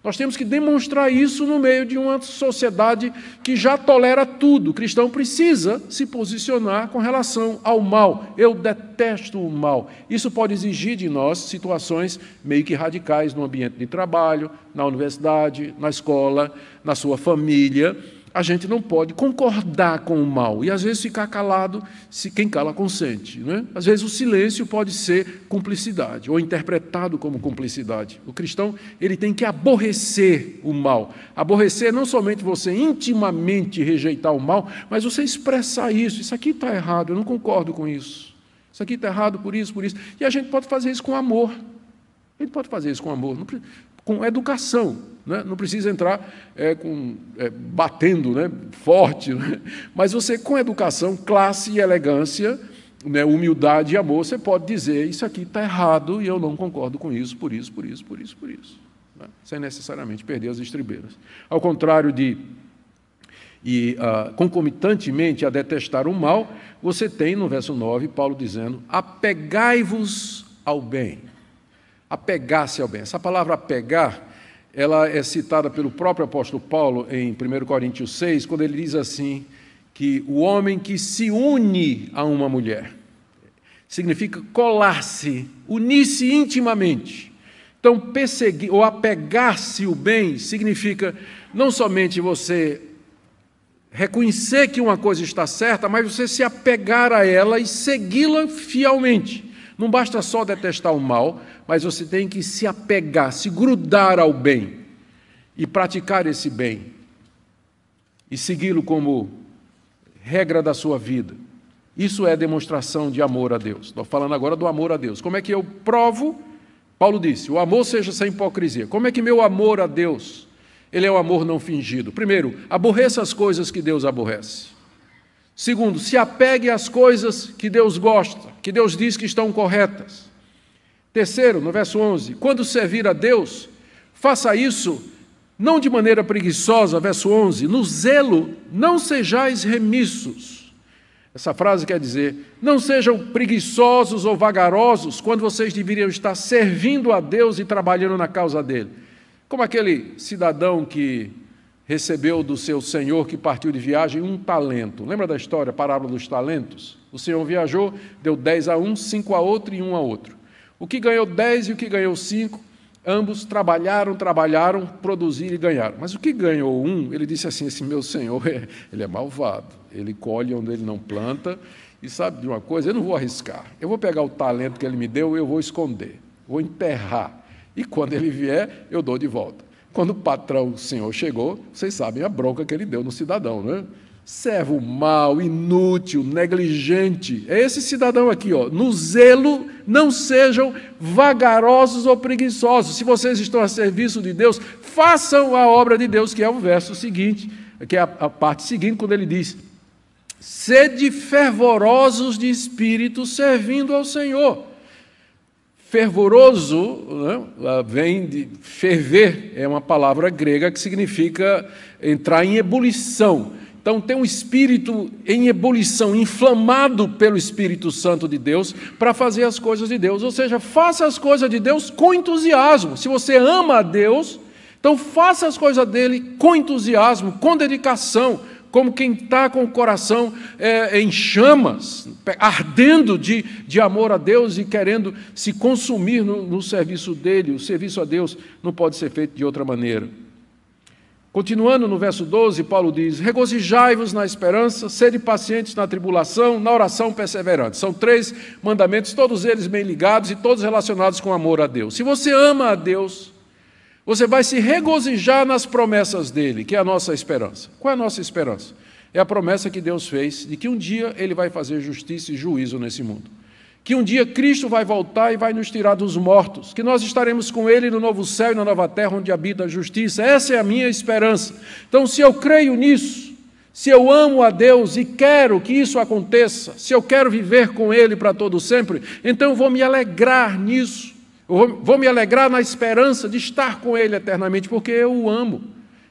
Nós temos que demonstrar isso no meio de uma sociedade que já tolera tudo. O cristão precisa se posicionar com relação ao mal. Eu detesto o mal. Isso pode exigir de nós situações meio que radicais no ambiente de trabalho, na universidade, na escola, na sua família. A gente não pode concordar com o mal e, às vezes, ficar calado, se quem cala consente, né? Às vezes, o silêncio pode ser cumplicidade ou interpretado como cumplicidade. O cristão ele tem que aborrecer o mal. Aborrecer não somente você intimamente rejeitar o mal, mas você expressar isso. Isso aqui está errado, eu não concordo com isso. Isso aqui está errado por isso, por isso. E a gente pode fazer isso com amor. A gente pode fazer isso com amor, com educação. Né? Não precisa entrar batendo, né? Forte, né? Mas você, com educação, classe e elegância, né? Humildade e amor, você pode dizer, isso aqui está errado e eu não concordo com isso, por isso, por isso, por isso, por isso. Né? Sem necessariamente perder as estribeiras. Ao contrário concomitantemente a detestar o mal, você tem, no verso 9, Paulo dizendo, apegai-vos ao bem. Apegar-se ao bem. Essa palavra apegar, ela é citada pelo próprio apóstolo Paulo em 1 Coríntios 6, quando ele diz assim, que o homem que se une a uma mulher, significa colar-se, unir-se intimamente. Então, perseguir ou apegar-se ao bem significa não somente você reconhecer que uma coisa está certa, mas você se apegar a ela e segui-la fielmente. Não basta só detestar o mal, mas você tem que se apegar, se grudar ao bem e praticar esse bem. e segui-lo como regra da sua vida. Isso é demonstração de amor a Deus. Estou falando agora do amor a Deus. Como é que eu provo? Paulo disse, o amor seja sem hipocrisia. Como é que meu amor a Deus, ele é um amor não fingido? Primeiro, aborreça as coisas que Deus aborrece. Segundo, se apegue às coisas que Deus gosta, que Deus diz que estão corretas. Terceiro, no verso 11, quando servir a Deus, faça isso não de maneira preguiçosa, verso 11, no zelo não sejais remissos. Essa frase quer dizer, não sejam preguiçosos ou vagarosos quando vocês deveriam estar servindo a Deus e trabalhando na causa dele. Como aquele cidadão que recebeu do seu senhor que partiu de viagem um talento. Lembra da história, a parábola dos talentos? O senhor viajou, deu 10 a um, 5 a outro e 1 a outro. O que ganhou 10 e o que ganhou 5, ambos trabalharam, produziram e ganharam. Mas o que ganhou 1, ele disse assim, esse meu senhor, ele é malvado, ele colhe onde ele não planta, e sabe de uma coisa, eu não vou arriscar, eu vou pegar o talento que ele me deu e eu vou esconder, vou enterrar, e quando ele vier, eu dou de volta. Quando o patrão, o senhor, chegou, vocês sabem a bronca que ele deu no cidadão, não é? Servo mau, inútil, negligente. É esse cidadão aqui, ó. No zelo, não sejam vagarosos ou preguiçosos. Se vocês estão a serviço de Deus, façam a obra de Deus, que é o verso seguinte, que é a parte seguinte, quando ele diz, sede fervorosos de espírito, servindo ao Senhor. Fervoroso, né, vem de ferver, é uma palavra grega que significa entrar em ebulição. Então, tem um espírito em ebulição, inflamado pelo Espírito Santo de Deus, para fazer as coisas de Deus. Ou seja, faça as coisas de Deus com entusiasmo. Se você ama a Deus, então faça as coisas dele com entusiasmo, com dedicação, como quem está com o coração em chamas, ardendo de amor a Deus e querendo se consumir no serviço dele. O serviço a Deus não pode ser feito de outra maneira. Continuando no verso 12, Paulo diz, regozijai-vos na esperança, sede pacientes na tribulação, na oração perseverante. São 3 mandamentos, todos eles bem ligados e todos relacionados com amor a Deus. Se você ama a Deus, você vai se regozijar nas promessas dele, que é a nossa esperança. Qual é a nossa esperança? É a promessa que Deus fez de que um dia ele vai fazer justiça e juízo nesse mundo. Que um dia Cristo vai voltar e vai nos tirar dos mortos, que nós estaremos com ele no novo céu e na nova terra onde habita a justiça. Essa é a minha esperança. Então, se eu creio nisso, se eu amo a Deus e quero que isso aconteça, se eu quero viver com ele para todo sempre, então eu vou me alegrar nisso. Eu vou me alegrar na esperança de estar com ele eternamente, porque eu o amo.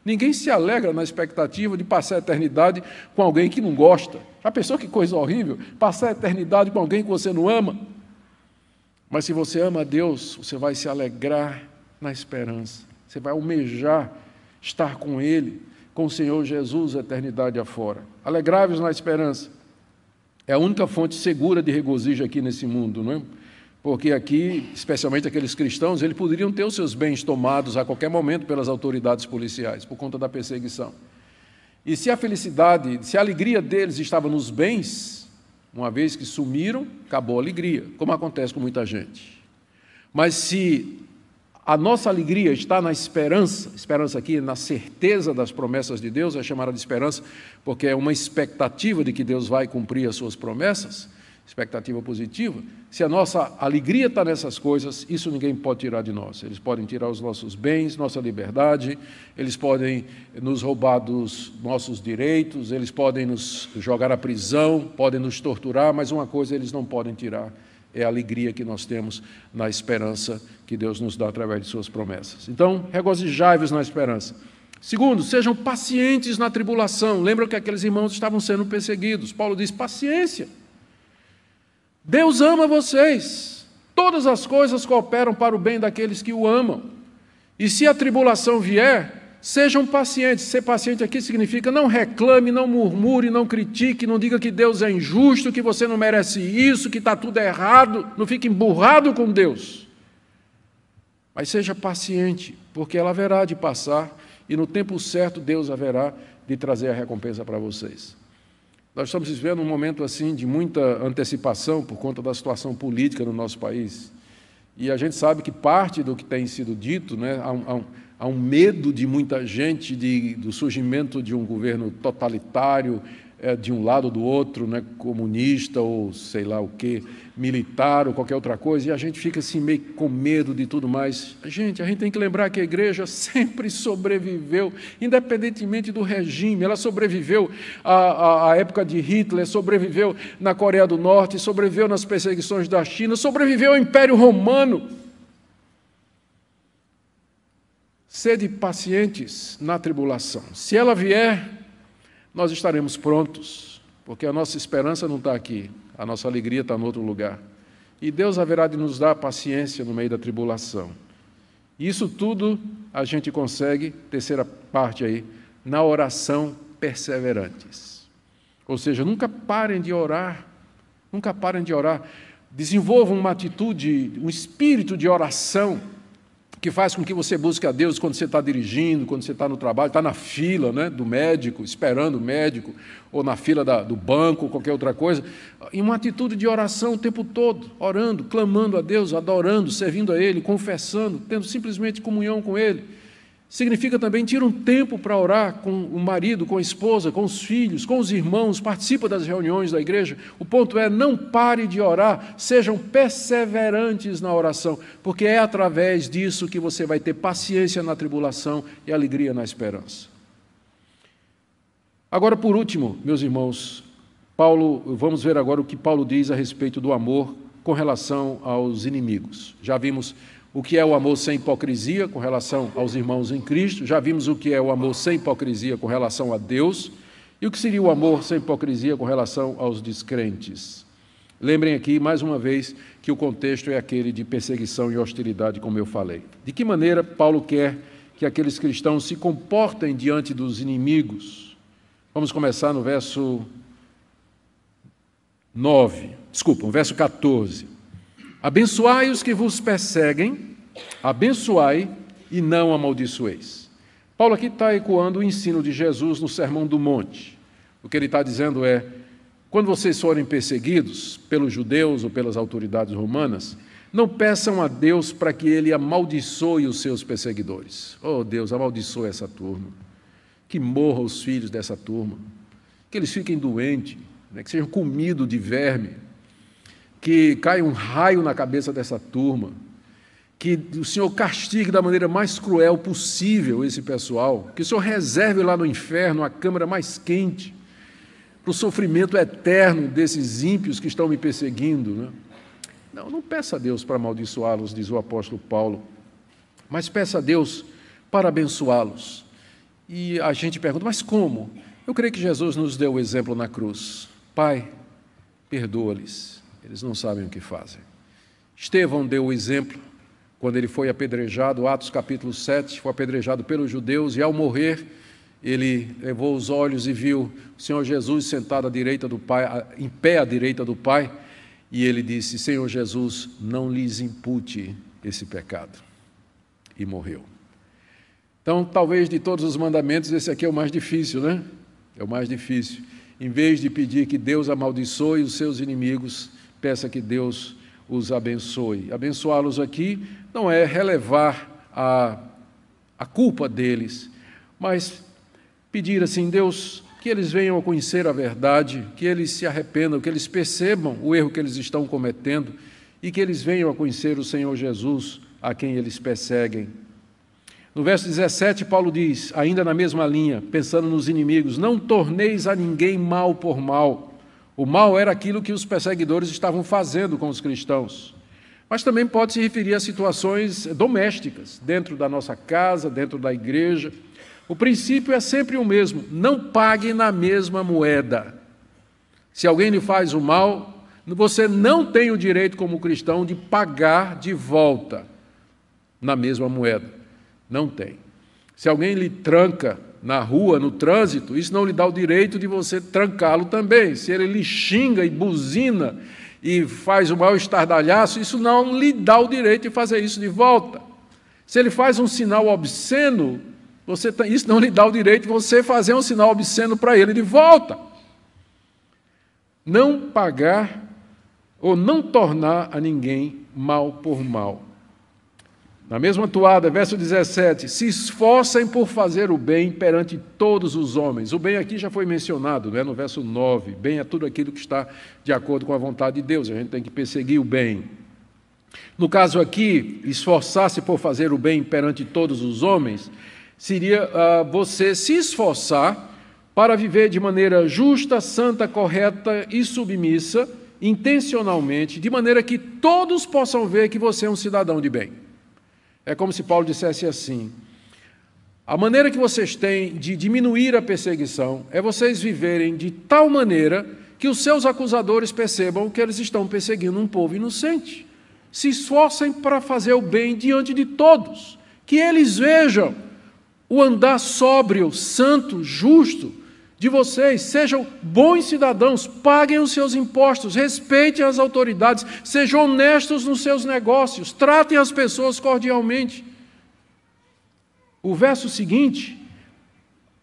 Ninguém se alegra na expectativa de passar a eternidade com alguém que não gosta. Já pensou que coisa horrível? Passar a eternidade com alguém que você não ama? Mas se você ama a Deus, você vai se alegrar na esperança. Você vai almejar estar com ele, com o Senhor Jesus, a eternidade afora. Alegrai-vos na esperança. É a única fonte segura de regozijo aqui nesse mundo, não é? Porque aqui, especialmente aqueles cristãos, eles poderiam ter os seus bens tomados a qualquer momento pelas autoridades policiais, por conta da perseguição. E se a felicidade, se a alegria deles estava nos bens, uma vez que sumiram, acabou a alegria, como acontece com muita gente. Mas se a nossa alegria está na esperança, esperança aqui na certeza das promessas de Deus, é chamada de esperança, porque é uma expectativa de que Deus vai cumprir as suas promessas, expectativa positiva. Se a nossa alegria está nessas coisas, isso ninguém pode tirar de nós. Eles podem tirar os nossos bens, nossa liberdade, eles podem nos roubar dos nossos direitos, eles podem nos jogar à prisão, podem nos torturar, mas uma coisa eles não podem tirar, é a alegria que nós temos na esperança que Deus nos dá através de suas promessas. Então, regozijai-vos na esperança. Segundo, sejam pacientes na tribulação. Lembram que aqueles irmãos estavam sendo perseguidos. Paulo diz, paciência. Deus ama vocês. Todas as coisas cooperam para o bem daqueles que o amam. E se a tribulação vier, sejam pacientes. Ser paciente aqui significa não reclame, não murmure, não critique, não diga que Deus é injusto, que você não merece isso, que está tudo errado. Não fique emburrado com Deus. Mas seja paciente, porque ela haverá de passar e no tempo certo Deus haverá de trazer a recompensa para vocês. Nós estamos vivendo um momento assim de muita antecipação por conta da situação política no nosso país. E a gente sabe que parte do que tem sido dito, né, há um medo de muita gente do surgimento de um governo totalitário, de um lado ou do outro, né, comunista ou sei lá o quê, militar ou qualquer outra coisa, e a gente fica assim meio com medo de tudo mais. A gente tem que lembrar que a igreja sempre sobreviveu, independentemente do regime. Ela sobreviveu à época de Hitler, sobreviveu na Coreia do Norte, sobreviveu nas perseguições da China, sobreviveu ao Império Romano. Sede pacientes na tribulação. Se ela vier, nós estaremos prontos, porque a nossa esperança não está aqui, a nossa alegria está em outro lugar. E Deus haverá de nos dar paciência no meio da tribulação. Isso tudo a gente consegue, terceira parte aí, na oração perseverantes. Ou seja, nunca parem de orar, nunca parem de orar. Desenvolvam uma atitude, um espírito de oração, que faz com que você busque a Deus quando você está dirigindo, quando você está no trabalho, está na fila, né, do médico, esperando o médico, ou na fila do banco, ou qualquer outra coisa, em uma atitude de oração o tempo todo, orando, clamando a Deus, adorando, servindo a Ele, confessando, tendo simplesmente comunhão com Ele. Significa também tira um tempo para orar com o marido, com a esposa, com os filhos, com os irmãos, participa das reuniões da igreja. O ponto é, não pare de orar, sejam perseverantes na oração, porque é através disso que você vai ter paciência na tribulação e alegria na esperança. Agora, por último, meus irmãos, vamos ver agora o que Paulo diz a respeito do amor com relação aos inimigos. Já vimos o que é o amor sem hipocrisia com relação aos irmãos em Cristo, já vimos o que é o amor sem hipocrisia com relação a Deus, e o que seria o amor sem hipocrisia com relação aos descrentes. Lembrem aqui, mais uma vez, que o contexto é aquele de perseguição e hostilidade, como eu falei. De que maneira Paulo quer que aqueles cristãos se comportem diante dos inimigos? Vamos começar no verso 14. Abençoai os que vos perseguem, abençoai e não amaldiçoeis. Paulo aqui está ecoando o ensino de Jesus no Sermão do Monte. O que ele está dizendo é, quando vocês forem perseguidos pelos judeus ou pelas autoridades romanas, não peçam a Deus para que Ele amaldiçoe os seus perseguidores. Oh, Deus, amaldiçoe essa turma. Que morram os filhos dessa turma. Que eles fiquem doentes, né? Que sejam comidos de verme. Que caia um raio na cabeça dessa turma, que o Senhor castigue da maneira mais cruel possível esse pessoal, que o Senhor reserve lá no inferno a câmara mais quente, para o sofrimento eterno desses ímpios que estão me perseguindo. Né? Não peça a Deus para amaldiçoá-los, diz o apóstolo Paulo, mas peça a Deus para abençoá-los. E a gente pergunta, mas como? Eu creio que Jesus nos deu o exemplo na cruz. Pai, perdoa-lhes. Eles não sabem o que fazem. Estevão deu o exemplo quando ele foi apedrejado, Atos capítulo 7, foi apedrejado pelos judeus, e ao morrer, ele levou os olhos e viu o Senhor Jesus sentado à direita do Pai, em pé à direita do Pai, e ele disse, Senhor Jesus, não lhes impute esse pecado. E morreu. Então, talvez de todos os mandamentos, esse aqui é o mais difícil, né? É o mais difícil. Em vez de pedir que Deus amaldiçoe os seus inimigos, peça que Deus os abençoe. Abençoá-los aqui não é relevar a culpa deles, mas pedir assim, Deus, que eles venham a conhecer a verdade, que eles se arrependam, que eles percebam o erro que eles estão cometendo e que eles venham a conhecer o Senhor Jesus, a quem eles perseguem. No verso 17, Paulo diz, ainda na mesma linha, pensando nos inimigos, não torneis a ninguém mal por mal. O mal era aquilo que os perseguidores estavam fazendo com os cristãos. Mas também pode se referir a situações domésticas, dentro da nossa casa, dentro da igreja. O princípio é sempre o mesmo, não pague na mesma moeda. Se alguém lhe faz o mal, você não tem o direito como cristão de pagar de volta na mesma moeda. Não tem. Se alguém lhe tranca na rua, no trânsito, isso não lhe dá o direito de você trancá-lo também. Se ele lhe xinga e buzina e faz o maior estardalhaço, isso não lhe dá o direito de fazer isso de volta. Se ele faz um sinal obsceno, isso não lhe dá o direito de você fazer um sinal obsceno para ele de volta. Não pagar ou não tornar a ninguém mal por mal. Na mesma toada, verso 17, se esforcem por fazer o bem perante todos os homens. O bem aqui já foi mencionado, né, no verso 9. Bem é tudo aquilo que está de acordo com a vontade de Deus. A gente tem que perseguir o bem. No caso aqui, esforçar-se por fazer o bem perante todos os homens, seria você se esforçar para viver de maneira justa, santa, correta e submissa, intencionalmente, de maneira que todos possam ver que você é um cidadão de bem. É como se Paulo dissesse assim: a maneira que vocês têm de diminuir a perseguição é vocês viverem de tal maneira que os seus acusadores percebam que eles estão perseguindo um povo inocente. Se esforcem para fazer o bem diante de todos, que eles vejam o andar sóbrio, santo, justo de vocês, sejam bons cidadãos, paguem os seus impostos, respeitem as autoridades, sejam honestos nos seus negócios, tratem as pessoas cordialmente. O verso seguinte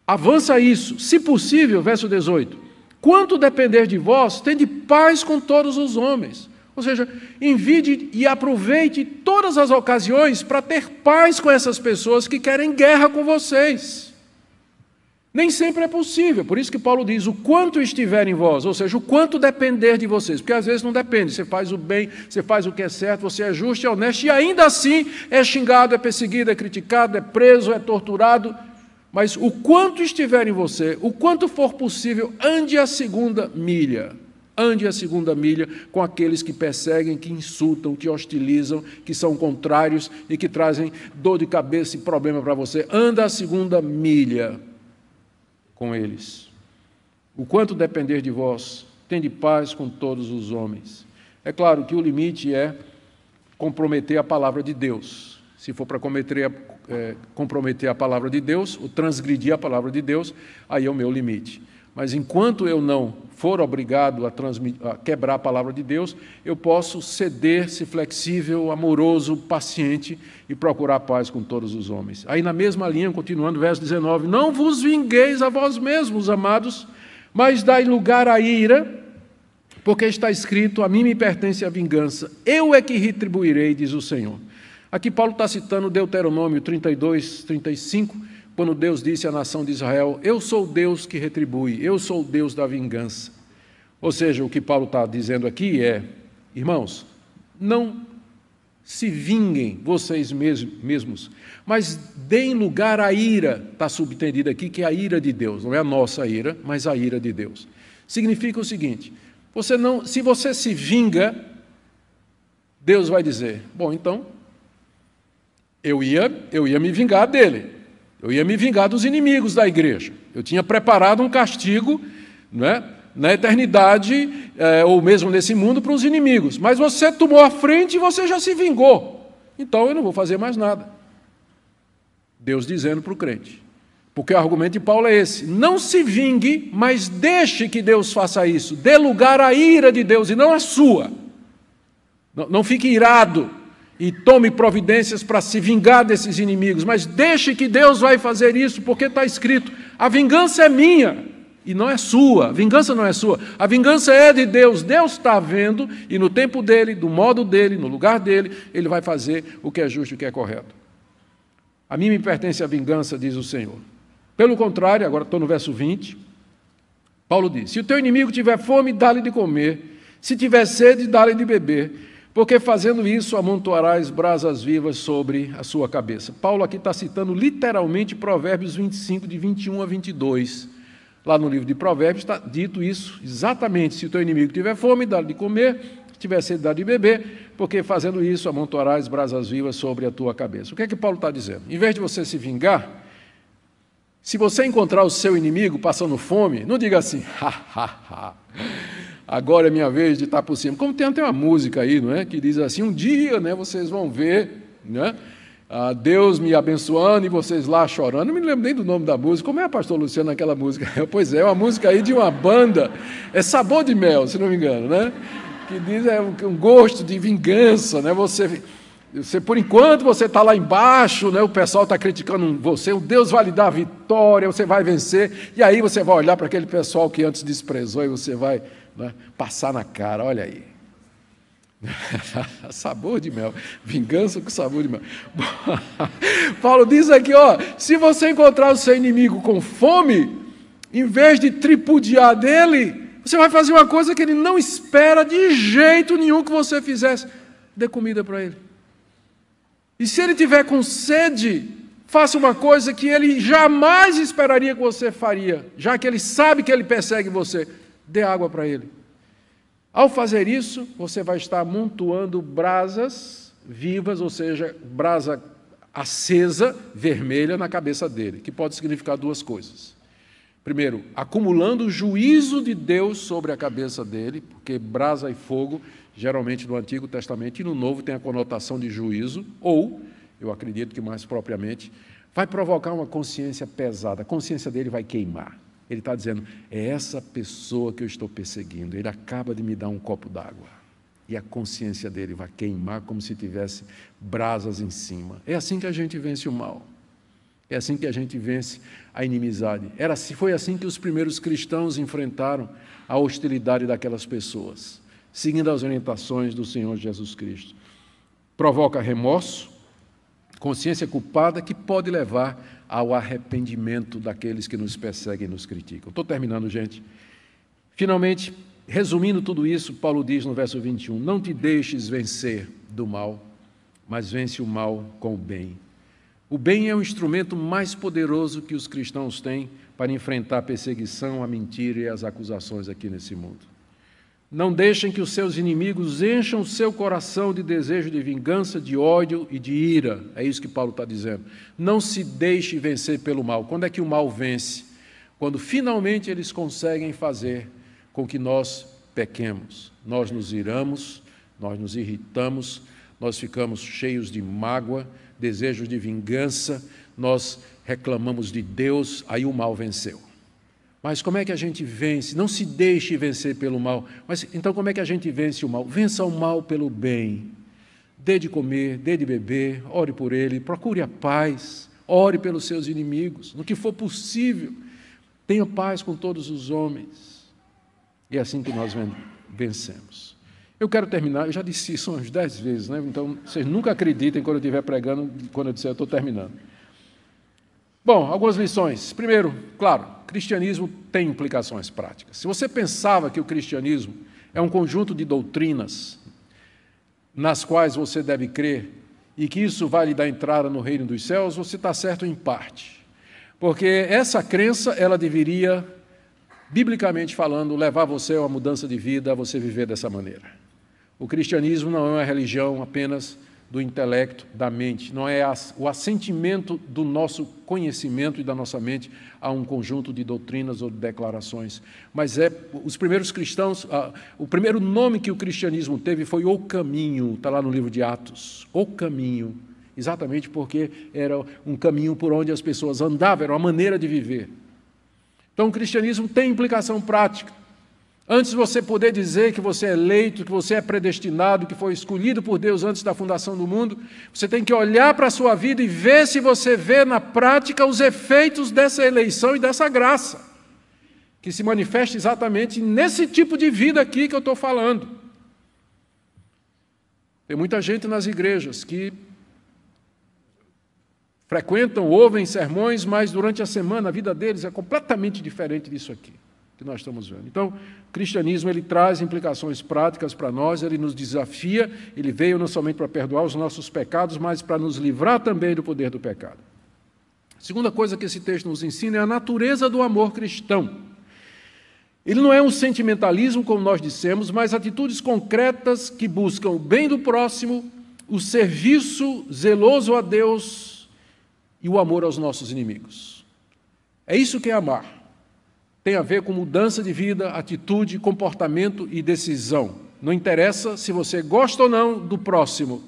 avança isso, se possível, verso 18, quanto depender de vós, tende paz com todos os homens. Ou seja, envie e aproveite todas as ocasiões para ter paz com essas pessoas que querem guerra com vocês. Nem sempre é possível, por isso que Paulo diz, o quanto estiver em vós, ou seja, o quanto depender de vocês, porque às vezes não depende, você faz o bem, você faz o que é certo, você é justo e honesto, e ainda assim é xingado, é perseguido, é criticado, é preso, é torturado, mas o quanto estiver em você, o quanto for possível, ande a segunda milha com aqueles que perseguem, que insultam, que hostilizam, que são contrários e que trazem dor de cabeça e problema para você, anda a segunda milha com eles. O quanto depender de vós, tende paz com todos os homens. É claro que o limite é comprometer a palavra de Deus. Se for para comprometer a palavra de Deus, ou transgredir a palavra de Deus, aí é o meu limite. Mas enquanto eu não for obrigado a quebrar a palavra de Deus, eu posso ceder, ser flexível, amoroso, paciente e procurar paz com todos os homens. Aí na mesma linha, continuando, verso 19, não vos vingueis a vós mesmos, amados, mas dai lugar à ira, porque está escrito, a mim me pertence a vingança, eu é que retribuirei, diz o Senhor. Aqui Paulo está citando Deuteronômio 32, 35, quando Deus disse à nação de Israel, eu sou o Deus que retribui, eu sou o Deus da vingança. Ou seja, o que Paulo está dizendo aqui é, irmãos, não se vinguem vocês mesmos, mas deem lugar à ira, está subtendido aqui que é a ira de Deus, não é a nossa ira, mas a ira de Deus. Significa o seguinte, se você se vinga, Deus vai dizer, bom, então, eu ia me vingar dele. Eu ia me vingar dos inimigos da igreja. Eu tinha preparado um castigo, né, na eternidade, ou mesmo nesse mundo, para os inimigos. Mas você tomou a frente e você já se vingou. Então eu não vou fazer mais nada. Deus dizendo para o crente. Porque o argumento de Paulo é esse. Não se vingue, mas deixe que Deus faça isso. Dê lugar à ira de Deus e não à sua. Não fique irado e tome providências para se vingar desses inimigos, mas deixe que Deus vai fazer isso, porque está escrito, a vingança é minha, e não é sua, a vingança não é sua, a vingança é de Deus, Deus está vendo, e no tempo dele, do modo dele, no lugar dele, ele vai fazer o que é justo e o que é correto. A mim me pertence a vingança, diz o Senhor. Pelo contrário, agora estou no verso 20, Paulo diz, se o teu inimigo tiver fome, dá-lhe de comer, se tiver sede, dá-lhe de beber, porque fazendo isso amontoarás brasas vivas sobre a sua cabeça. Paulo aqui está citando literalmente Provérbios 25, de 21 a 22. Lá no livro de Provérbios está dito isso exatamente. Se o teu inimigo tiver fome, dá-lhe de comer, se tiver sede, dá-lhe de beber, porque fazendo isso amontoarás brasas vivas sobre a tua cabeça. O que é que Paulo está dizendo? Em vez de você se vingar, se você encontrar o seu inimigo passando fome, não diga assim, agora é minha vez de estar por cima. Como tem até uma música aí, não é? Que diz assim, um dia, né, vocês vão ver, né, Deus me abençoando e vocês lá chorando. Não me lembro nem do nome da música. Como é, pastor Luciano, aquela música? Pois é, uma música aí de uma banda, é Sabor de Mel, se não me engano, né? Que diz um gosto de vingança, né? Você, por enquanto, você está lá embaixo, né? O pessoal está criticando você, o Deus vai lhe dar a vitória, você vai vencer, e aí você vai olhar para aquele pessoal que antes desprezou e você vai, né, passar na cara, olha aí. Sabor de mel, vingança com sabor de mel. Paulo diz aqui, ó, se você encontrar o seu inimigo com fome, em vez de tripudiar dele, você vai fazer uma coisa que ele não espera de jeito nenhum que você fizesse. Dê comida para ele. E se ele tiver com sede, faça uma coisa que ele jamais esperaria que você faria, já que ele sabe que ele persegue você. Dê água para ele. Ao fazer isso, você vai estar amontoando brasas vivas, ou seja, brasa acesa, vermelha, na cabeça dele, que pode significar duas coisas. Primeiro, acumulando o juízo de Deus sobre a cabeça dele, porque brasa e fogo, geralmente no Antigo Testamento e no Novo, tem a conotação de juízo, ou, eu acredito que mais propriamente, vai provocar uma consciência pesada, a consciência dele vai queimar. Ele está dizendo, é essa pessoa que eu estou perseguindo, ele acaba de me dar um copo d'água. E a consciência dele vai queimar como se tivesse brasas em cima. É assim que a gente vence o mal. É assim que a gente vence a inimizade. Foi assim que os primeiros cristãos enfrentaram a hostilidade daquelas pessoas, seguindo as orientações do Senhor Jesus Cristo. Provoca remorso, consciência culpada, que pode levar ao arrependimento daqueles que nos perseguem e nos criticam. Estou terminando, gente. Finalmente, resumindo tudo isso, Paulo diz no verso 21, não te deixes vencer do mal, mas vence o mal com o bem. O bem é o instrumento mais poderoso que os cristãos têm para enfrentar a perseguição, a mentira e as acusações aqui nesse mundo. Não deixem que os seus inimigos encham o seu coração de desejo de vingança, de ódio e de ira. É isso que Paulo está dizendo. Não se deixe vencer pelo mal. Quando é que o mal vence? Quando finalmente eles conseguem fazer com que nós pequemos. Nós nos iramos, nós nos irritamos, nós ficamos cheios de mágoa, desejos de vingança, nós reclamamos de Deus, aí o mal venceu. Mas como é que a gente vence? Não se deixe vencer pelo mal. Mas então como é que a gente vence o mal? Vença o mal pelo bem. Dê de comer, dê de beber, ore por ele, procure a paz, ore pelos seus inimigos, no que for possível. Tenha paz com todos os homens. E é assim que nós vencemos. Eu quero terminar, eu já disse isso umas 10 vezes, né? Então vocês nunca acreditem quando eu estiver pregando, quando eu disser eu estou terminando. Bom, algumas lições. Primeiro, claro, cristianismo tem implicações práticas. Se você pensava que o cristianismo é um conjunto de doutrinas nas quais você deve crer e que isso vai lhe dar entrada no reino dos céus, você está certo em parte. Porque essa crença, ela deveria, biblicamente falando, levar você a uma mudança de vida, a você viver dessa maneira. O cristianismo não é uma religião apenas do intelecto, da mente, não é o assentimento do nosso conhecimento e da nossa mente a um conjunto de doutrinas ou de declarações, mas os primeiros cristãos, o primeiro nome que o cristianismo teve foi o caminho, está lá no livro de Atos, o caminho, exatamente porque era um caminho por onde as pessoas andavam, era uma maneira de viver. Então o cristianismo tem implicação prática. Antes de você poder dizer que você é eleito, que você é predestinado, que foi escolhido por Deus antes da fundação do mundo, você tem que olhar para a sua vida e ver se você vê na prática os efeitos dessa eleição e dessa graça, que se manifesta exatamente nesse tipo de vida aqui que eu estou falando. Tem muita gente nas igrejas que frequentam, ouvem sermões, mas durante a semana a vida deles é completamente diferente disso aqui que nós estamos vendo. Então, o cristianismo, ele traz implicações práticas para nós, ele nos desafia, ele veio não somente para perdoar os nossos pecados, mas para nos livrar também do poder do pecado. A segunda coisa que esse texto nos ensina é a natureza do amor cristão. Ele não é um sentimentalismo, como nós dissemos, mas atitudes concretas que buscam o bem do próximo, o serviço zeloso a Deus e o amor aos nossos inimigos. É isso que é amar. Tem a ver com mudança de vida, atitude, comportamento e decisão. Não interessa se você gosta ou não do próximo.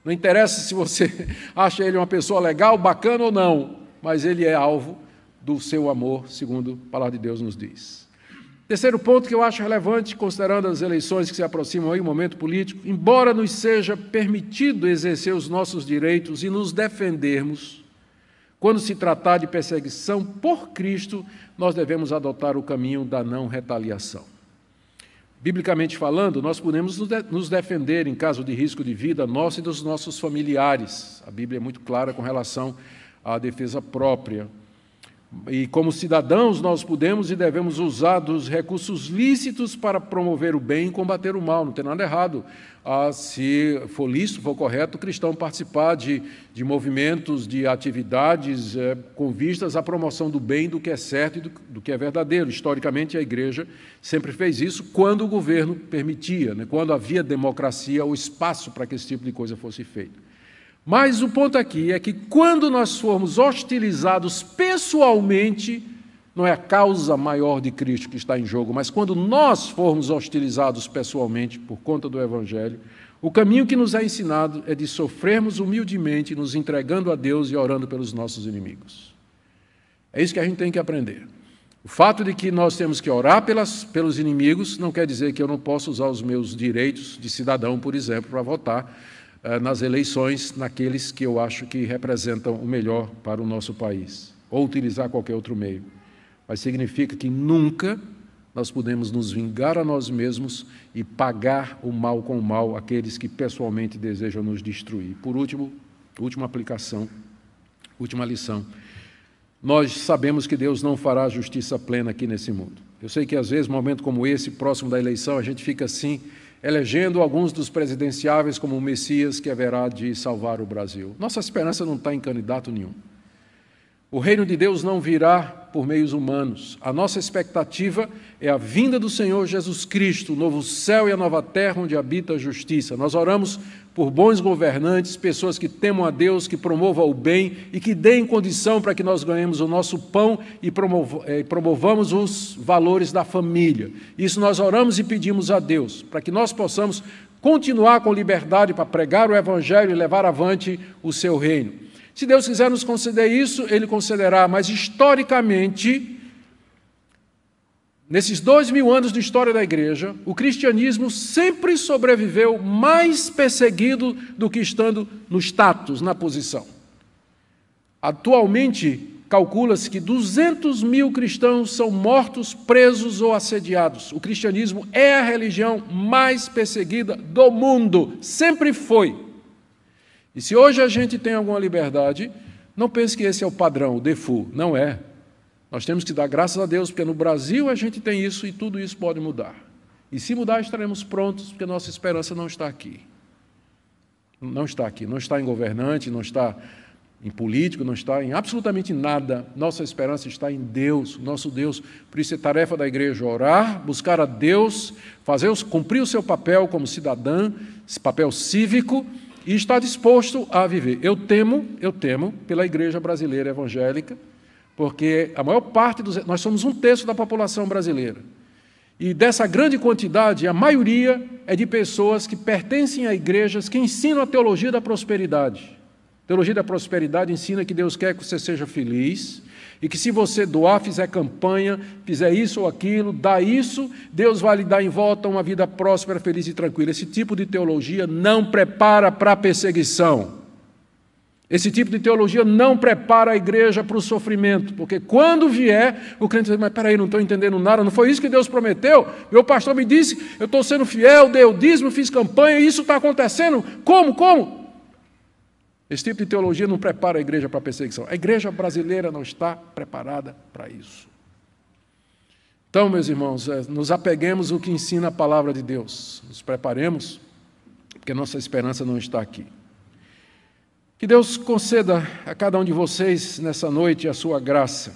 Não interessa se você acha ele uma pessoa legal, bacana ou não, mas ele é alvo do seu amor, segundo a palavra de Deus nos diz. Terceiro ponto que eu acho relevante, considerando as eleições que se aproximam aí, o momento político, embora nos seja permitido exercer os nossos direitos e nos defendermos, quando se tratar de perseguição por Cristo, nós devemos adotar o caminho da não retaliação. Biblicamente falando, nós podemos nos defender em caso de risco de vida nosso e dos nossos familiares. A Bíblia é muito clara com relação à defesa própria. E como cidadãos, nós podemos e devemos usar dos recursos lícitos para promover o bem e combater o mal. Não tem nada errado, se for lícito, for correto, o cristão participar de movimentos, de atividades com vistas à promoção do bem, do que é certo e do que é verdadeiro. Historicamente, a Igreja sempre fez isso quando o governo permitia, né? Quando havia democracia ou espaço para que esse tipo de coisa fosse feito. Mas o ponto aqui é que quando nós formos hostilizados pessoalmente, não é a causa maior de Cristo que está em jogo, mas quando nós formos hostilizados pessoalmente por conta do Evangelho, o caminho que nos é ensinado é de sofrermos humildemente, nos entregando a Deus e orando pelos nossos inimigos. É isso que a gente tem que aprender. O fato de que nós temos que orar pelos inimigos não quer dizer que eu não possa usar os meus direitos de cidadão, por exemplo, para votar nas eleições, naqueles que eu acho que representam o melhor para o nosso país, ou utilizar qualquer outro meio. Mas significa que nunca nós podemos nos vingar a nós mesmos e pagar o mal com o mal àqueles que pessoalmente desejam nos destruir. Por último, última aplicação, última lição. Nós sabemos que Deus não fará justiça plena aqui nesse mundo. Eu sei que às vezes, momento como esse, próximo da eleição, a gente fica assim, elegendo alguns dos presidenciáveis como o Messias que haverá de salvar o Brasil. Nossa esperança não está em candidato nenhum. O reino de Deus não virá por meios humanos. A nossa expectativa é a vinda do Senhor Jesus Cristo, o novo céu e a nova terra onde habita a justiça. Nós oramos por bons governantes, pessoas que temam a Deus, que promovam o bem e que deem condição para que nós ganhemos o nosso pão e promovamos os valores da família. Isso nós oramos e pedimos a Deus, para que nós possamos continuar com liberdade para pregar o Evangelho e levar avante o seu reino. Se Deus quiser nos conceder isso, Ele concederá, mas historicamente, nesses 2000 anos de história da Igreja, o cristianismo sempre sobreviveu mais perseguido do que estando no status, na posição. Atualmente, calcula-se que 200 mil cristãos são mortos, presos ou assediados. O cristianismo é a religião mais perseguida do mundo, sempre foi. E se hoje a gente tem alguma liberdade, não pense que esse é o padrão, o default. Não é. Nós temos que dar graças a Deus, porque no Brasil a gente tem isso e tudo isso pode mudar. E se mudar, estaremos prontos, porque nossa esperança não está aqui. Não está aqui. Não está em governante, não está em político, não está em absolutamente nada. Nossa esperança está em Deus, nosso Deus. Por isso é tarefa da igreja orar, buscar a Deus, cumprir o seu papel como cidadã, esse papel cívico, e está disposto a viver. Eu temo pela igreja brasileira evangélica, porque a maior parte nós somos 1/3 da população brasileira. E dessa grande quantidade, a maioria é de pessoas que pertencem a igrejas que ensinam a teologia da prosperidade. A teologia da prosperidade ensina que Deus quer que você seja feliz, e que se você doar, fizer campanha, fizer isso ou aquilo, dá isso, Deus vai lhe dar em volta uma vida próspera, feliz e tranquila. Esse tipo de teologia não prepara para a perseguição. Esse tipo de teologia não prepara a igreja para o sofrimento, porque quando vier, o crente diz, mas peraí, não estou entendendo nada, não foi isso que Deus prometeu? Meu pastor me disse, eu estou sendo fiel, dei o dízimo, fiz campanha, e isso está acontecendo? Como? Esse tipo de teologia não prepara a igreja para a perseguição. A igreja brasileira não está preparada para isso. Então, meus irmãos, nos apeguemos ao que ensina a palavra de Deus. Nos preparemos, porque nossa esperança não está aqui. Que Deus conceda a cada um de vocês nessa noite a sua graça.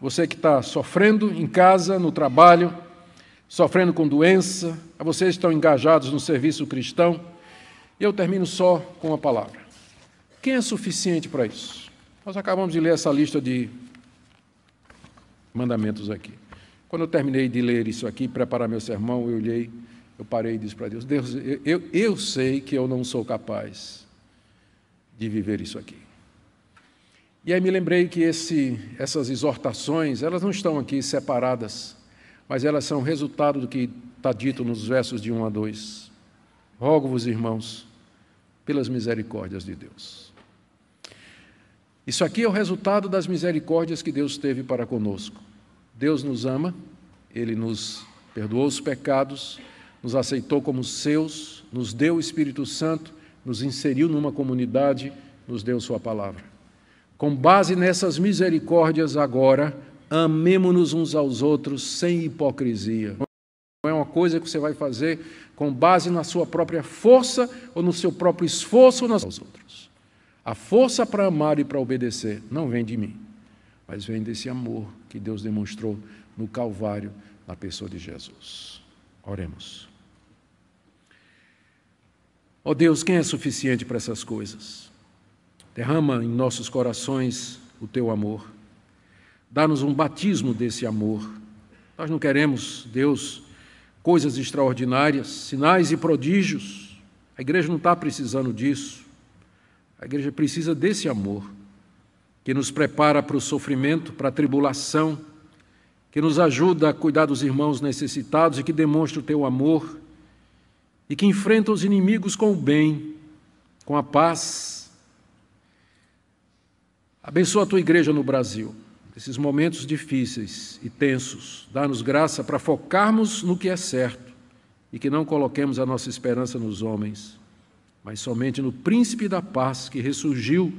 Você que está sofrendo em casa, no trabalho, sofrendo com doença, a vocês que estão engajados no serviço cristão. E eu termino só com uma palavra. Quem é suficiente para isso? Nós acabamos de ler essa lista de mandamentos aqui. Quando eu terminei de ler isso aqui, preparar meu sermão, eu parei e disse para Deus, Deus, eu sei que eu não sou capaz de viver isso aqui. E aí me lembrei que essas exortações, elas não estão aqui separadas, mas elas são resultado do que está dito nos versos de 1 a 2. Rogo-vos, irmãos, pelas misericórdias de Deus. Isso aqui é o resultado das misericórdias que Deus teve para conosco. Deus nos ama, Ele nos perdoou os pecados, nos aceitou como seus, nos deu o Espírito Santo, nos inseriu numa comunidade, nos deu sua palavra. Com base nessas misericórdias agora, amemo-nos uns aos outros sem hipocrisia. Não é uma coisa que você vai fazer com base na sua própria força ou no seu próprio esforço aos outros. A força para amar e para obedecer não vem de mim, mas vem desse amor que Deus demonstrou no Calvário, na pessoa de Jesus. Oremos. Ó Deus, quem é suficiente para essas coisas? Derrama em nossos corações o teu amor. Dá-nos um batismo desse amor. Nós não queremos, Deus, coisas extraordinárias, sinais e prodígios. A igreja não está precisando disso. A igreja precisa desse amor, que nos prepara para o sofrimento, para a tribulação, que nos ajuda a cuidar dos irmãos necessitados e que demonstra o teu amor, e que enfrenta os inimigos com o bem, com a paz. Abençoa a tua igreja no Brasil, nesses momentos difíceis e tensos. Dá-nos graça para focarmos no que é certo e que não coloquemos a nossa esperança nos homens, mas somente no Príncipe da Paz, que ressurgiu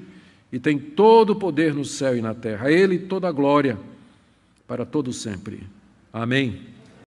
e tem todo o poder no céu e na terra. A Ele toda a glória para todo sempre. Amém.